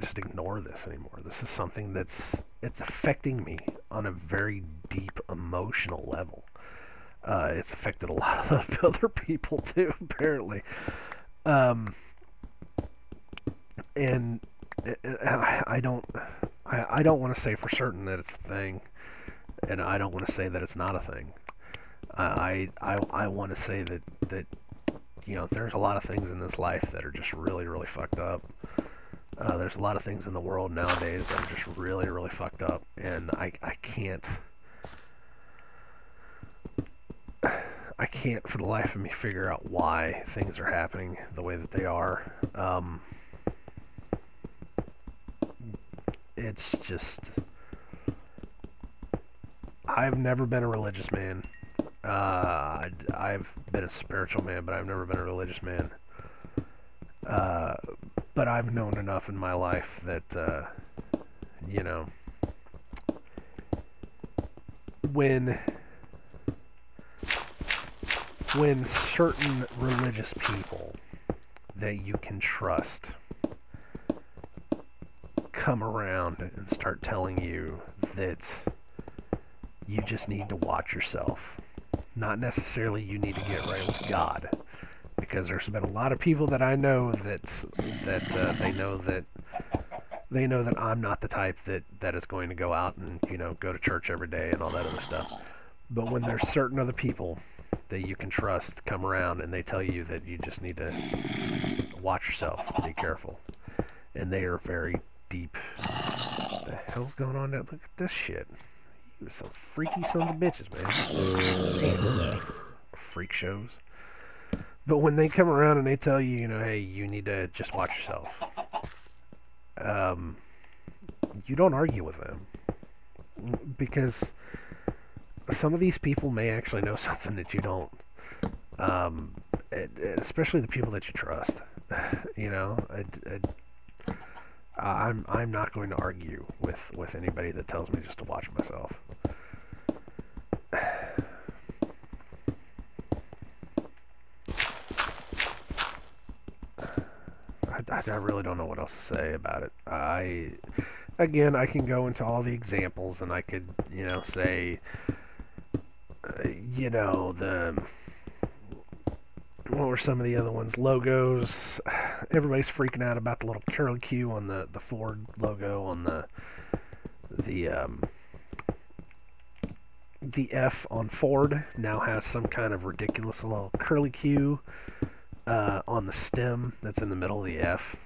[SPEAKER 1] just ignore this anymore. This is something it's affecting me on a very deep emotional level. It's affected a lot of other people too, apparently. And I don't want to say for certain that it's a thing, and I don't want to say that it's not a thing. I want to say that you know, there's a lot of things in this life that are just really, really fucked up. There's a lot of things in the world nowadays that are just really, really fucked up, and I can't for the life of me figure out why things are happening the way that they are. It's just, I've never been a religious man. I've been a spiritual man, but I've never been a religious man. But I've known enough in my life that, you know, when certain religious people that you can trust come around and start telling you that you just need to watch yourself, not necessarily you need to get right with God, because there's been a lot of people that I know that they know that I'm not the type that is going to go out and, you know, go to church every day and all that other stuff. But when there's certain other people that you can trust come around and they tell you that you just need to watch yourself, be careful, and they are very deep. What the hell's going on there? Look at this shit. You are some freaky sons of bitches, man. Freak shows. But when they come around and they tell you, you know, hey, you need to just watch yourself, you don't argue with them, because some of these people may actually know something that you don't, especially the people that you trust. You know, I'm not going to argue with anybody that tells me just to watch myself. I really don't know what else to say about it. Again, I can go into all the examples, and I could, you know, say, you know, what were some of the other ones? Logos. Everybody's freaking out about the little curly Q on the Ford logo, on the F on Ford now has some kind of ridiculous little curly Q on the stem that's in the middle of the F.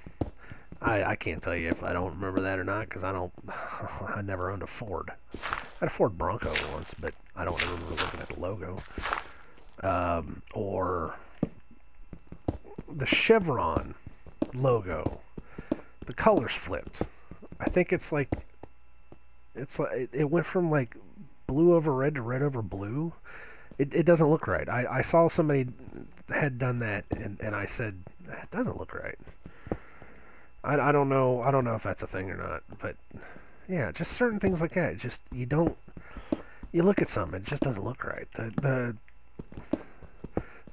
[SPEAKER 1] I can't tell you if I don't remember that or not, because I never owned a Ford. I had a Ford Bronco once, but I don't remember looking at the logo. Or the chevron logo, the colors flipped. I think it's like it went from like blue over red to red over blue. It doesn't look right. I saw somebody had done that, and I said, it doesn't look right. I don't know if that's a thing or not, but yeah, just certain things like that. Just you look at something, it just doesn't look right.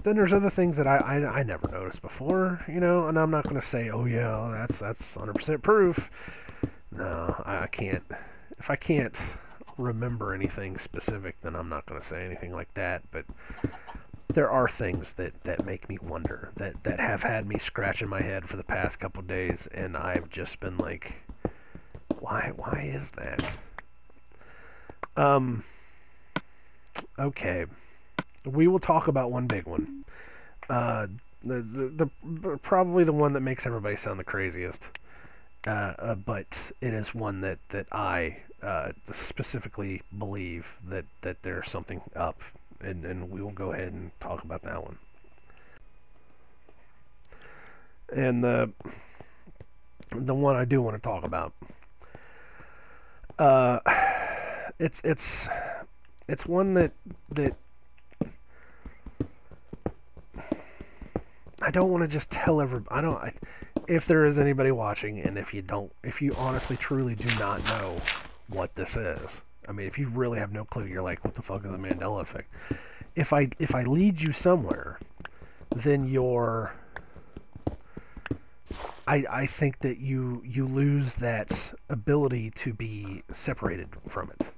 [SPEAKER 1] Then there's other things that I never noticed before, you know, and I'm not going to say, oh yeah, that's 100% proof. No, I can't. If I can't remember anything specific, then I'm not going to say anything like that, but there are things that make me wonder, that have had me scratching my head for the past couple days, and I've just been like, why is that? Okay. We will talk about one big one. The probably the one that makes everybody sound the craziest. But it is one that I specifically believe that there's something up, and we will go ahead and talk about that one. And the one I do want to talk about, it's one that I don't want to just tell everybody. If there is anybody watching, and if you honestly truly do not know what this is, I mean, if you really have no clue, you're like, what the fuck is the Mandela Effect? If I lead you somewhere, then I think that you lose that ability to be separated from it.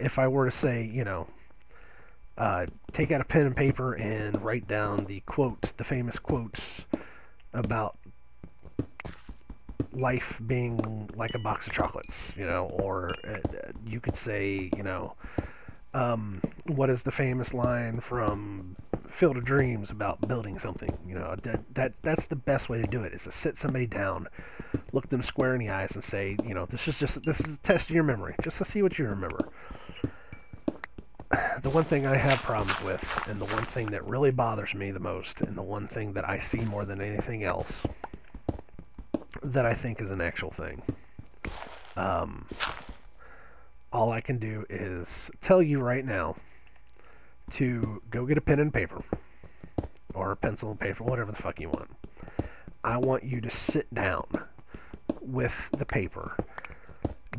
[SPEAKER 1] If I were to say, you know, take out a pen and paper and write down the famous quotes about life being like a box of chocolates, you know, or you could say, you know, what is the famous line from Field of Dreams about building something? You know, that's the best way to do it, is to sit somebody down, look them square in the eyes, and say, you know, this is a test of your memory, just to see what you remember. The one thing I have problems with, and the one thing that really bothers me the most, and the one thing that I see more than anything else, that I think is an actual thing. All I can do is tell you right now to go get a pen and paper, or a pencil and paper, whatever the fuck you want. I want you to sit down with the paper.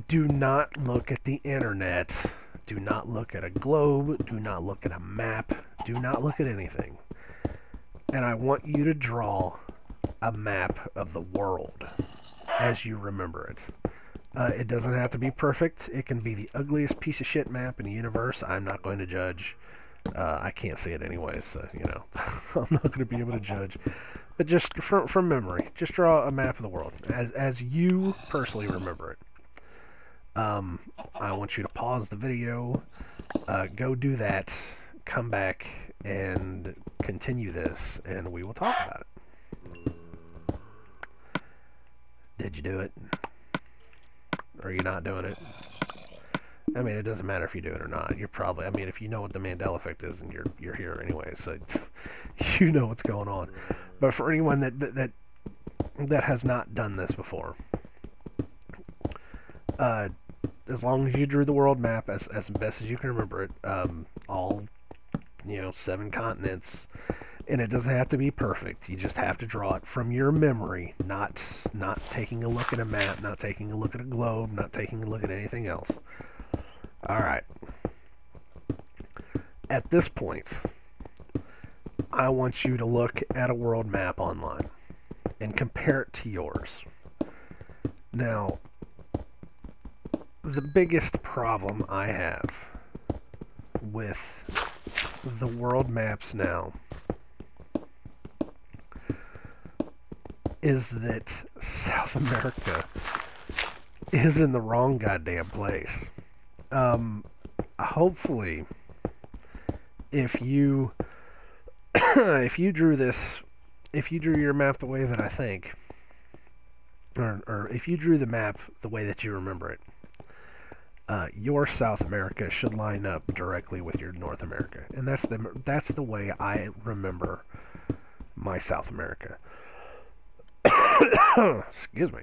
[SPEAKER 1] Do not look at the internet. Do not look at a globe. Do not look at a map. Do not look at anything. And I want you to draw a map of the world as you remember it. It doesn't have to be perfect. It can be the ugliest piece of shit map in the universe. I'm not going to judge. I can't see it anyways, so, you know, I'm not going to be able to judge. But just from memory, just draw a map of the world as you personally remember it. I want you to pause the video, go do that, come back, and continue this, and we will talk about it. Did you do it? Or are you not doing it? I mean, it doesn't matter if you do it or not. You're probably, I mean, if you know what the Mandela Effect is, and you're here anyway, so you know what's going on. But for anyone that has not done this before, as long as you drew the world map as best as you can remember it, all, you know, 7 continents, and it doesn't have to be perfect. You just have to draw it from your memory, not taking a look at a map, not taking a look at a globe, not taking a look at anything else. All right. At this point, I want you to look at a world map online and compare it to yours. Now, the biggest problem I have with the world maps now is that South America is in the wrong goddamn place. Hopefully, if you drew your map the way that I think, or if you drew the map the way that you remember it, your South America should line up directly with your North America, and that's the way I remember my South America. Excuse me.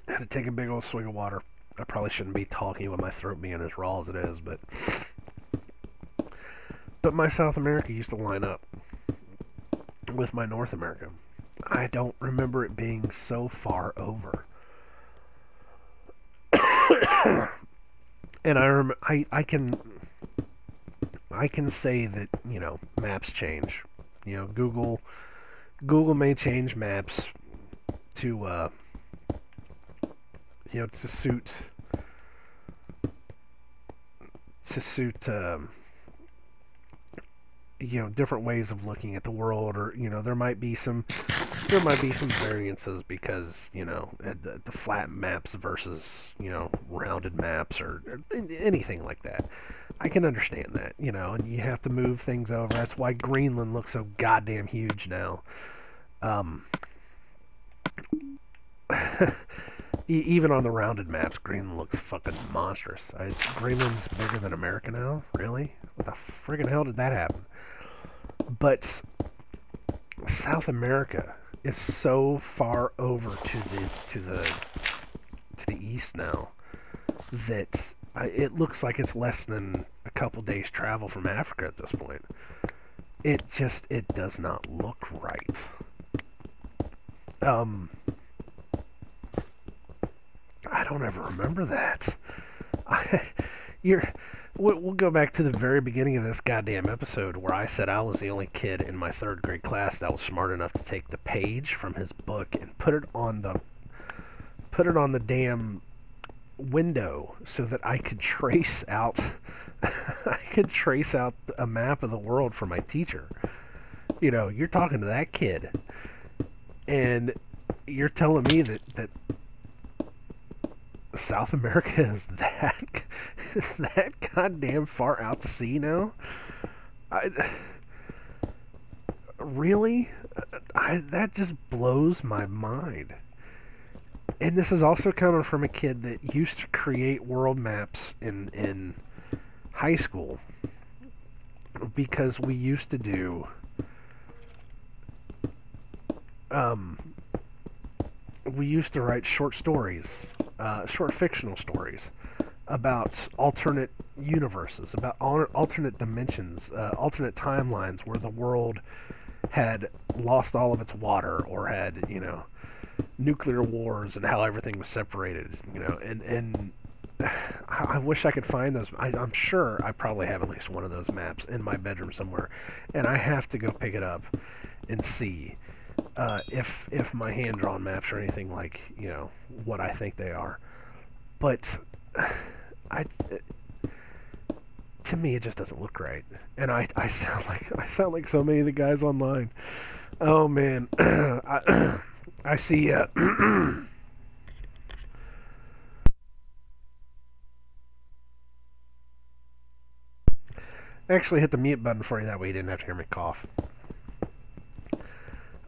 [SPEAKER 1] I had to take a big old swig of water. I probably shouldn't be talking with my throat being as raw as it is, but my South America used to line up with my North America. I don't remember it being so far over. And I can say that, maps change. Google may change maps to to suit different ways of looking at the world, or there might be some variances because the flat maps versus rounded maps, or anything like that. I can understand that, and you have to move things over. That's why Greenland looks so goddamn huge now. Um, Even on the rounded maps, Greenland looks fucking monstrous. Greenland's bigger than America now? Really? What the friggin' hell did that happen? But South America is so far over to the east now that it looks like it's less than a couple days travel from Africa at this point. It does not look right. I don't ever remember that. We'll go back to the very beginning of this goddamn episode where I said I was the only kid in my third grade class that was smart enough to take the page from his book and put it on the damn window so that I could trace out a map of the world for my teacher. You're talking to that kid, and you're telling me that South America is that goddamn far out to sea now? Really? That just blows my mind. And this is also coming from a kid that used to create world maps in high school, because we used to do write short stories, short fictional stories about alternate universes, about alternate dimensions, alternate timelines where the world had lost all of its water, or had, nuclear wars, and how everything was separated, and I wish I could find those. I'm sure I probably have at least one of those maps in my bedroom somewhere, and I have to go pick it up and see if my hand-drawn maps are anything like what I think they are. But to me, it just doesn't look right, and I sound like so many of the guys online. Oh man, I see. Actually, hit the mute button for you. That way, you didn't have to hear me cough.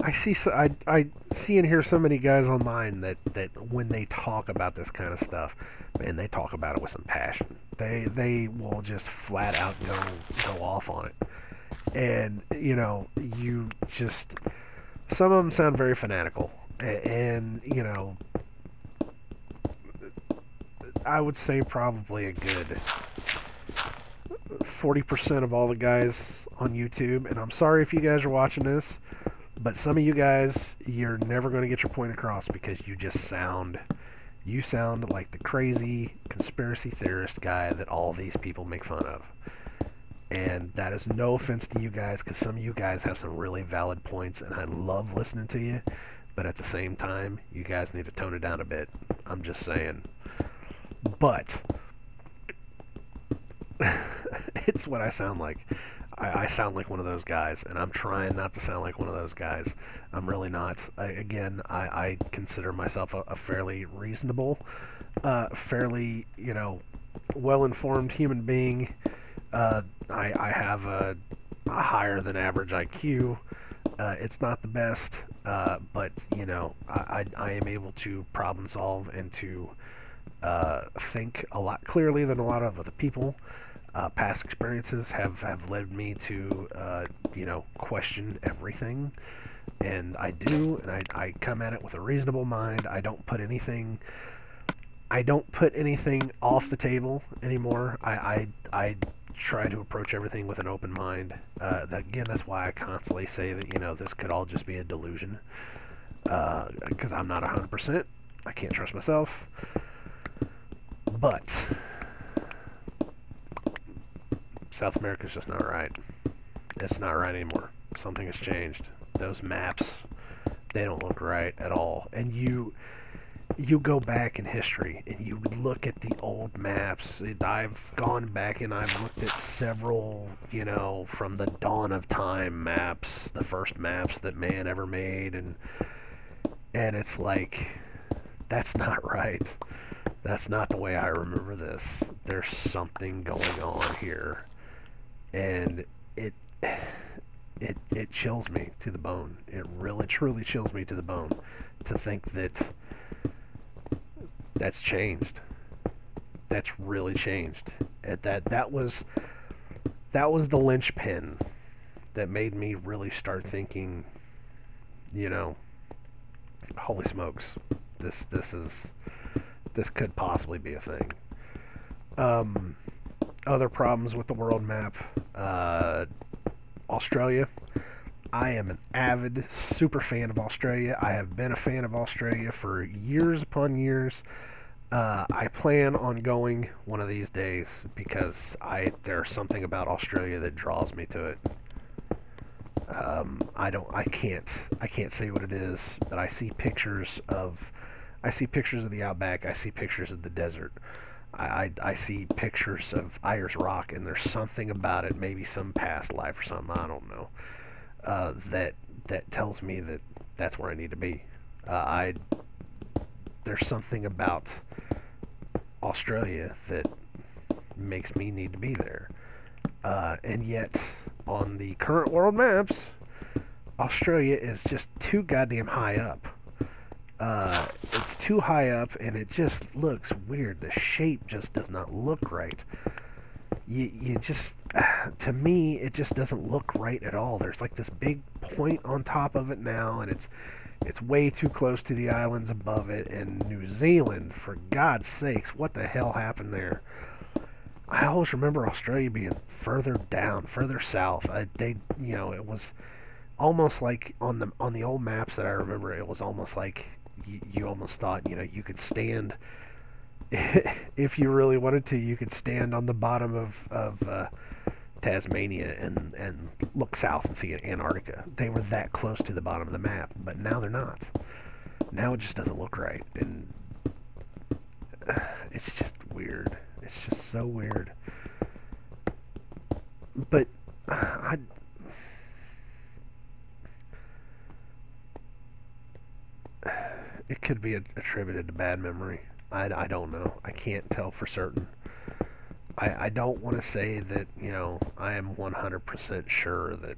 [SPEAKER 1] I see and hear so many guys online that when they talk about this kind of stuff, man, they talk about it with some passion. They will just flat out go off on it, and you just, some of them sound very fanatical, and I would say probably a good 40% of all the guys on YouTube, and I'm sorry if you guys are watching this, but some of you guys, you're never going to get your point across because you sound like the crazy conspiracy theorist guy that all these people make fun of. And that is no offense to you guys, because some of you guys have some really valid points, and I love listening to you, but at the same time, you guys need to tone it down a bit. I'm just saying. But it's what I sound like. I sound like one of those guys, and I'm trying not to sound like one of those guys. I'm really not. I consider myself a fairly reasonable, fairly, well-informed human being. I have a higher than average IQ. It's not the best, but, I am able to problem solve and to think a lot clearly than a lot of other people. Past experiences have led me to, question everything, and I do, and I come at it with a reasonable mind. I don't put anything off the table anymore. I try to approach everything with an open mind. Again, that's why I constantly say that, this could all just be a delusion, because I'm not 100%. I can't trust myself. But South America's just not right. It's not right anymore. Something has changed. Those maps, they don't look right at all. And you go back in history and you look at the old maps. I've gone back and I've looked at several, from the dawn of time maps, the first maps that man ever made, and it's like, that's not right. That's not the way I remember this. There's something going on here, and it chills me to the bone. It really truly chills me to the bone to think that that's changed. That's really changed. That was the linchpin that made me really start thinking, holy smokes, this could possibly be a thing. Other problems with the world map. Australia. I am an avid, super fan of Australia. I have been a fan of Australia for years upon years. I plan on going one of these days because there's something about Australia that draws me to it. I can't say what it is, but I see pictures of the outback. I see pictures of the desert. I see pictures of Ayers Rock, and there's something about it, maybe some past life or something, I don't know, that tells me that that's where I need to be. There's something about Australia that makes me need to be there. And yet, on the current world maps, Australia is just too goddamn high up. It's too high up, and it just looks weird. The shape just does not look right. You just, to me, it just doesn't look right at all. There's like this big point on top of it now, and it's way too close to the islands above it. And New Zealand, for God's sakes, what the hell happened there? I always remember Australia being further down, further south. It was almost like on the old maps that I remember, it was almost like you almost thought, you could stand, if you really wanted to, you could stand on the bottom of Tasmania and look south and see Antarctica. They were that close to the bottom of the map, but now they're not. Now it just doesn't look right, and it's just weird. It's just so weird. But it could be attributed to bad memory. I don't know. I can't tell for certain. I don't want to say that, I am 100% sure that,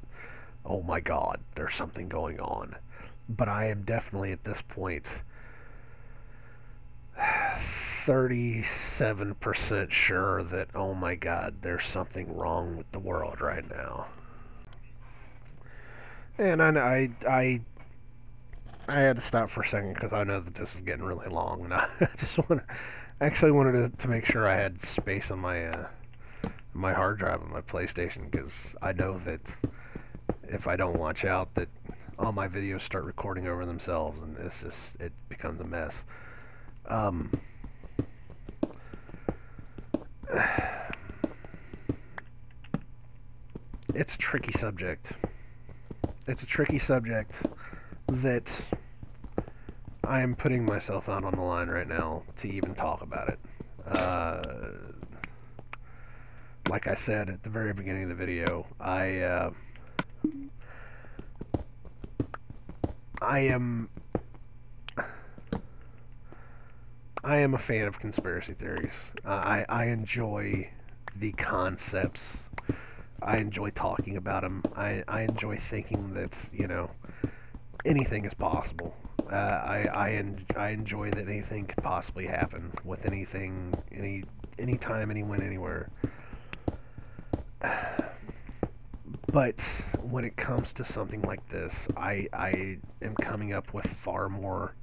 [SPEAKER 1] oh my God, there's something going on. But I am definitely at this point 37% sure that, oh my God, there's something wrong with the world right now. And I had to stop for a second because I know that this is getting really long, and I actually wanted to make sure I had space on my hard drive on my PlayStation, because I know that if I don't watch out, that all my videos start recording over themselves, and it becomes a mess. It's a tricky subject. It's a tricky subject that I am putting myself out on the line right now to even talk about it. Like I said at the very beginning of the video, I am a fan of conspiracy theories. I enjoy the concepts. I enjoy talking about them. I enjoy thinking that, anything is possible. I enjoy that anything could possibly happen with anything, anytime, anyone, anywhere. but when it comes to something like this, I am coming up with far more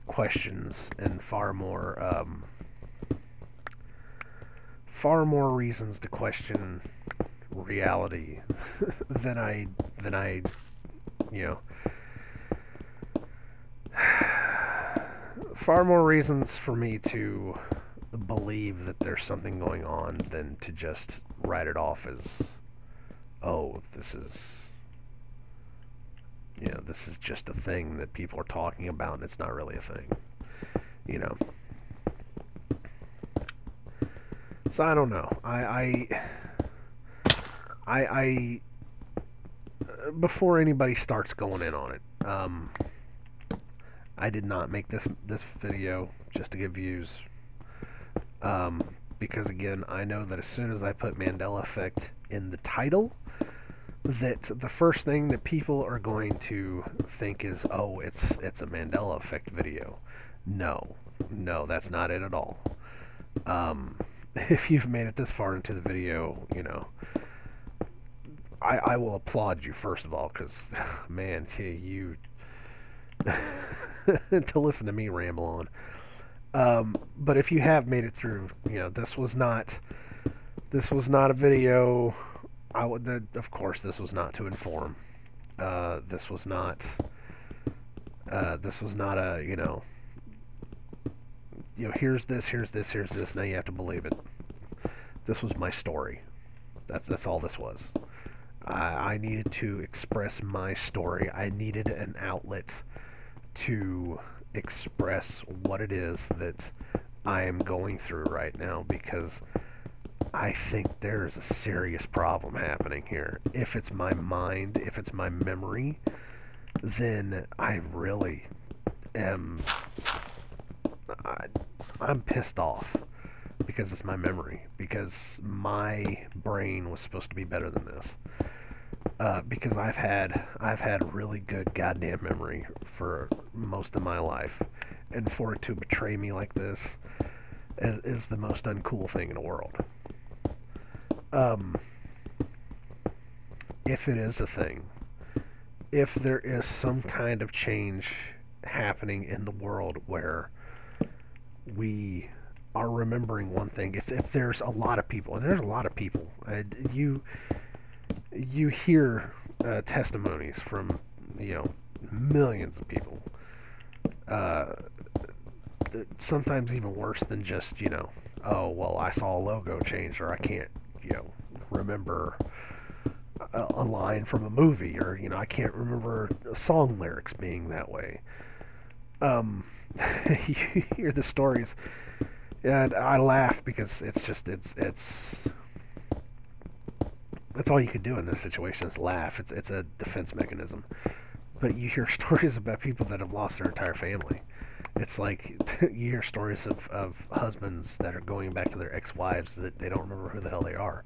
[SPEAKER 1] questions and far more reasons to question reality than I you know far more reasons for me to believe that there's something going on than to just write it off as, oh, this is just a thing that people are talking about and it's not really a thing, you know. So I don't know. I before anybody starts going in on it, I did not make this video just to get views, because again, I know that as soon as I put Mandela Effect in the title, that the first thing that people are going to think is, oh, it's a Mandela Effect video. No, that's not it at all. If you've made it this far into the video, I will applaud you first of all, because man, you to listen to me ramble on. But if you have made it through, this was not a video. Of course, this was not to inform. This was not a here's this. Now you have to believe it. This was my story. That's all this was. I needed to express my story. I needed an outlet to express what it is that I am going through right now, because I think there is a serious problem happening here. If it's my mind, if it's my memory, then I really am... I'm pissed off because it's my memory, because my brain was supposed to be better than this. Because I've had really good goddamn memory for most of my life, and for it to betray me like this is the most uncool thing in the world. If it is a thing, if there is some kind of change happening in the world where we are remembering one thing, if there's a lot of people, and there's a lot of people, you hear testimonies from millions of people, sometimes even worse than just oh well, I saw a logo change, or I can't remember a line from a movie, or I can't remember song lyrics being that way. You hear the stories, and I laugh because that's all you can do in this situation is laugh. It's a defense mechanism. But you hear stories about people that have lost their entire family. It's like you hear stories of husbands that are going back to their ex-wives that they don't remember who the hell they are,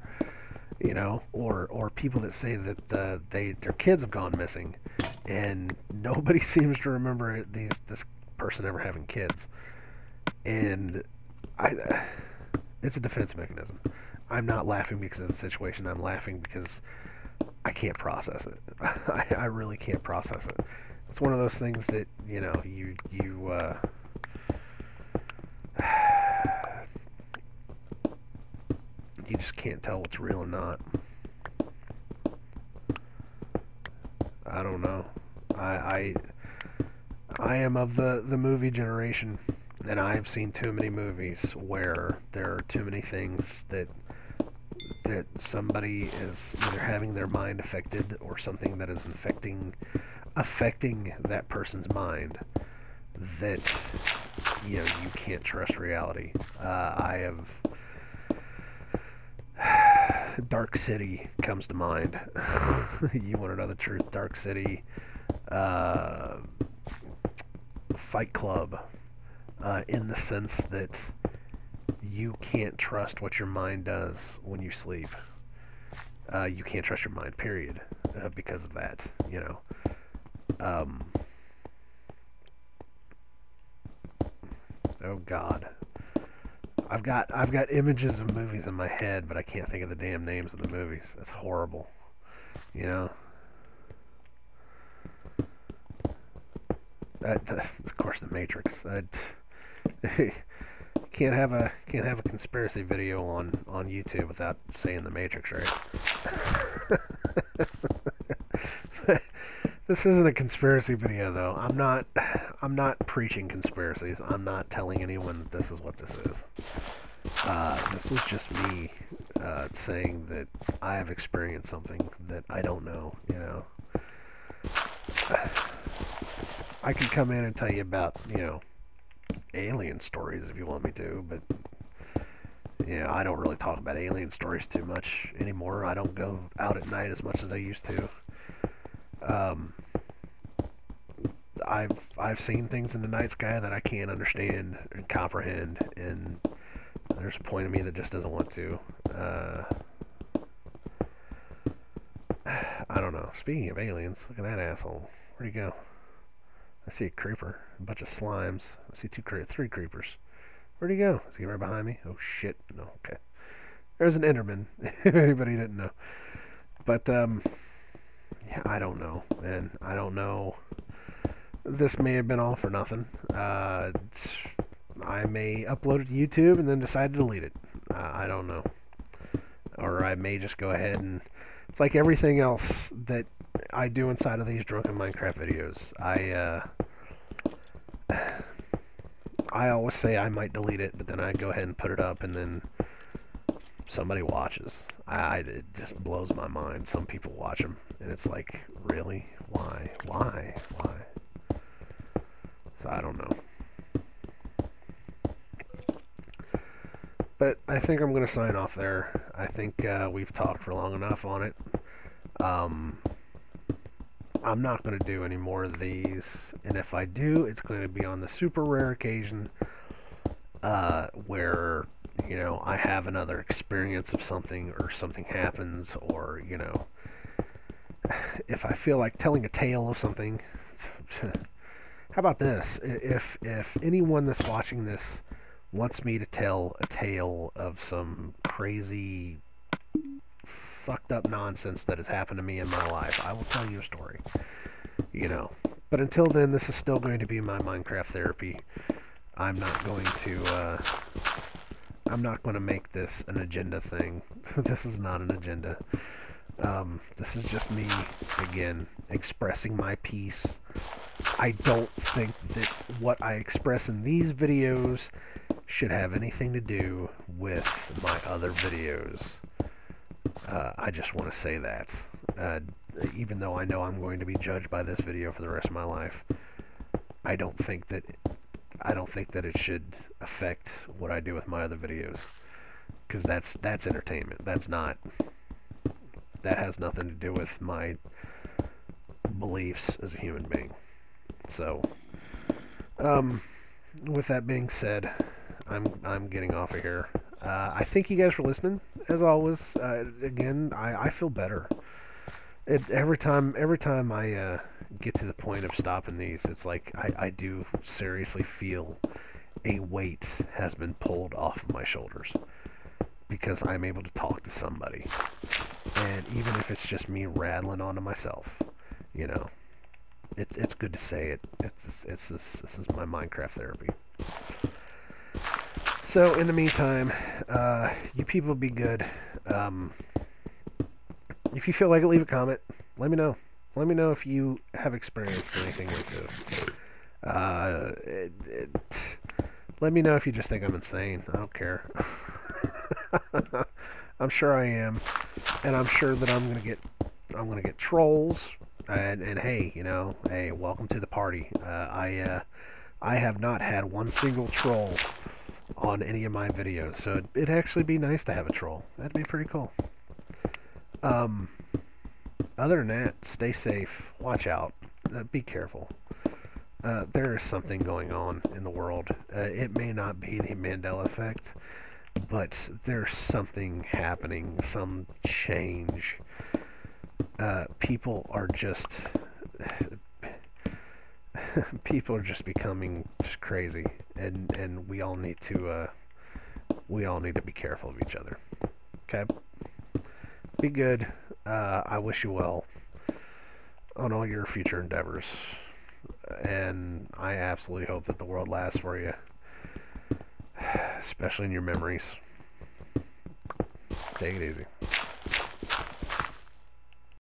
[SPEAKER 1] or people that say that their kids have gone missing, and nobody seems to remember this person ever having kids, and it's a defense mechanism. I'm not laughing because of the situation. I'm laughing because I can't process it. I really can't process it. It's one of those things that you just can't tell what's real and not. I don't know. I am of the movie generation, and I've seen too many movies where there are too many things that somebody is either having their mind affected, or something that is affecting that person's mind, that you can't trust reality. I have Dark City comes to mind. You want to know the truth? Dark City, Fight Club, in the sense that you can't trust what your mind does when you sleep. You can't trust your mind, period, because of that, Oh God. I've got images of movies in my head, but I can't think of the damn names of the movies. That's horrible. You know. Of course, The Matrix. Can't have a conspiracy video on YouTube without saying The Matrix, right? This isn't a conspiracy video, though. I'm not preaching conspiracies. I'm not telling anyone that this is what this is. This was just me saying that I have experienced something that I don't know. You know, I could come in and tell you about alien stories if you want me to, but I don't really talk about alien stories too much anymore. I don't go out at night as much as I used to. I've seen things in the night sky that I can't understand and comprehend, and there's a point of me that just doesn't want to. I don't know. Speaking of aliens, look at that asshole. Where'd he go? I see a creeper, a bunch of slimes. I see three creepers. Where'd he go? Is he right behind me? Oh shit! No, okay. There's an Enderman. If anybody didn't know, but yeah, I don't know, man. I don't know. This may have been all for nothing. I may upload it to YouTube and then decide to delete it. I don't know. Or I may just go ahead and... It's like everything else that I do inside of these Drunken Minecraft videos. I always say I might delete it, but then I go ahead and put it up and then somebody watches. It just blows my mind. Some people watch them, and it's like, really? Why? So I don't know. But I think I'm going to sign off there. I think we've talked for long enough on it. I'm not going to do any more of these, and if I do, it's going to be on the super rare occasion where, I have another experience of something, or something happens, or, if I feel like telling a tale of something. How about this? If anyone that's watching this wants me to tell a tale of some crazy, fucked up nonsense that has happened to me in my life, I will tell you a story. But until then, this is still going to be my Minecraft therapy. I'm not going to make this an agenda thing. This is not an agenda. This is just me, again, expressing my piece. I don't think that what I express in these videos should have anything to do with my other videos. I just want to say that. Even though I know I'm going to be judged by this video for the rest of my life, I don't think that it should affect what I do with my other videos, because that's entertainment. That has nothing to do with my beliefs as a human being. So, with that being said, I'm getting off of here. I thank you guys for listening. As always, again, I feel better. Every time I get to the point of stopping these, it's like I do seriously feel a weight has been pulled off of my shoulders, because I'm able to talk to somebody. And even if it's just me rattling on to myself, it's good to say it. This is my Minecraft therapy. So in the meantime, you people be good. If you feel like it, leave a comment. Let me know. Let me know if you have experienced anything like this. Let me know if you just think I'm insane. I don't care. I'm sure I am, and I'm sure that I'm gonna get trolls. And hey, hey, welcome to the party. I have not had one single troll on any of my videos, so it'd actually be nice to have a troll. That'd be pretty cool. Other than that, stay safe. Watch out. Be careful. There is something going on in the world. It may not be the Mandela Effect, but there's something happening, some change. People are just becoming just crazy, and we all need to we all need to be careful of each other. Okay? Be good. I wish you well on all your future endeavors. And I absolutely hope that the world lasts for you, especially in your memories. Take it easy.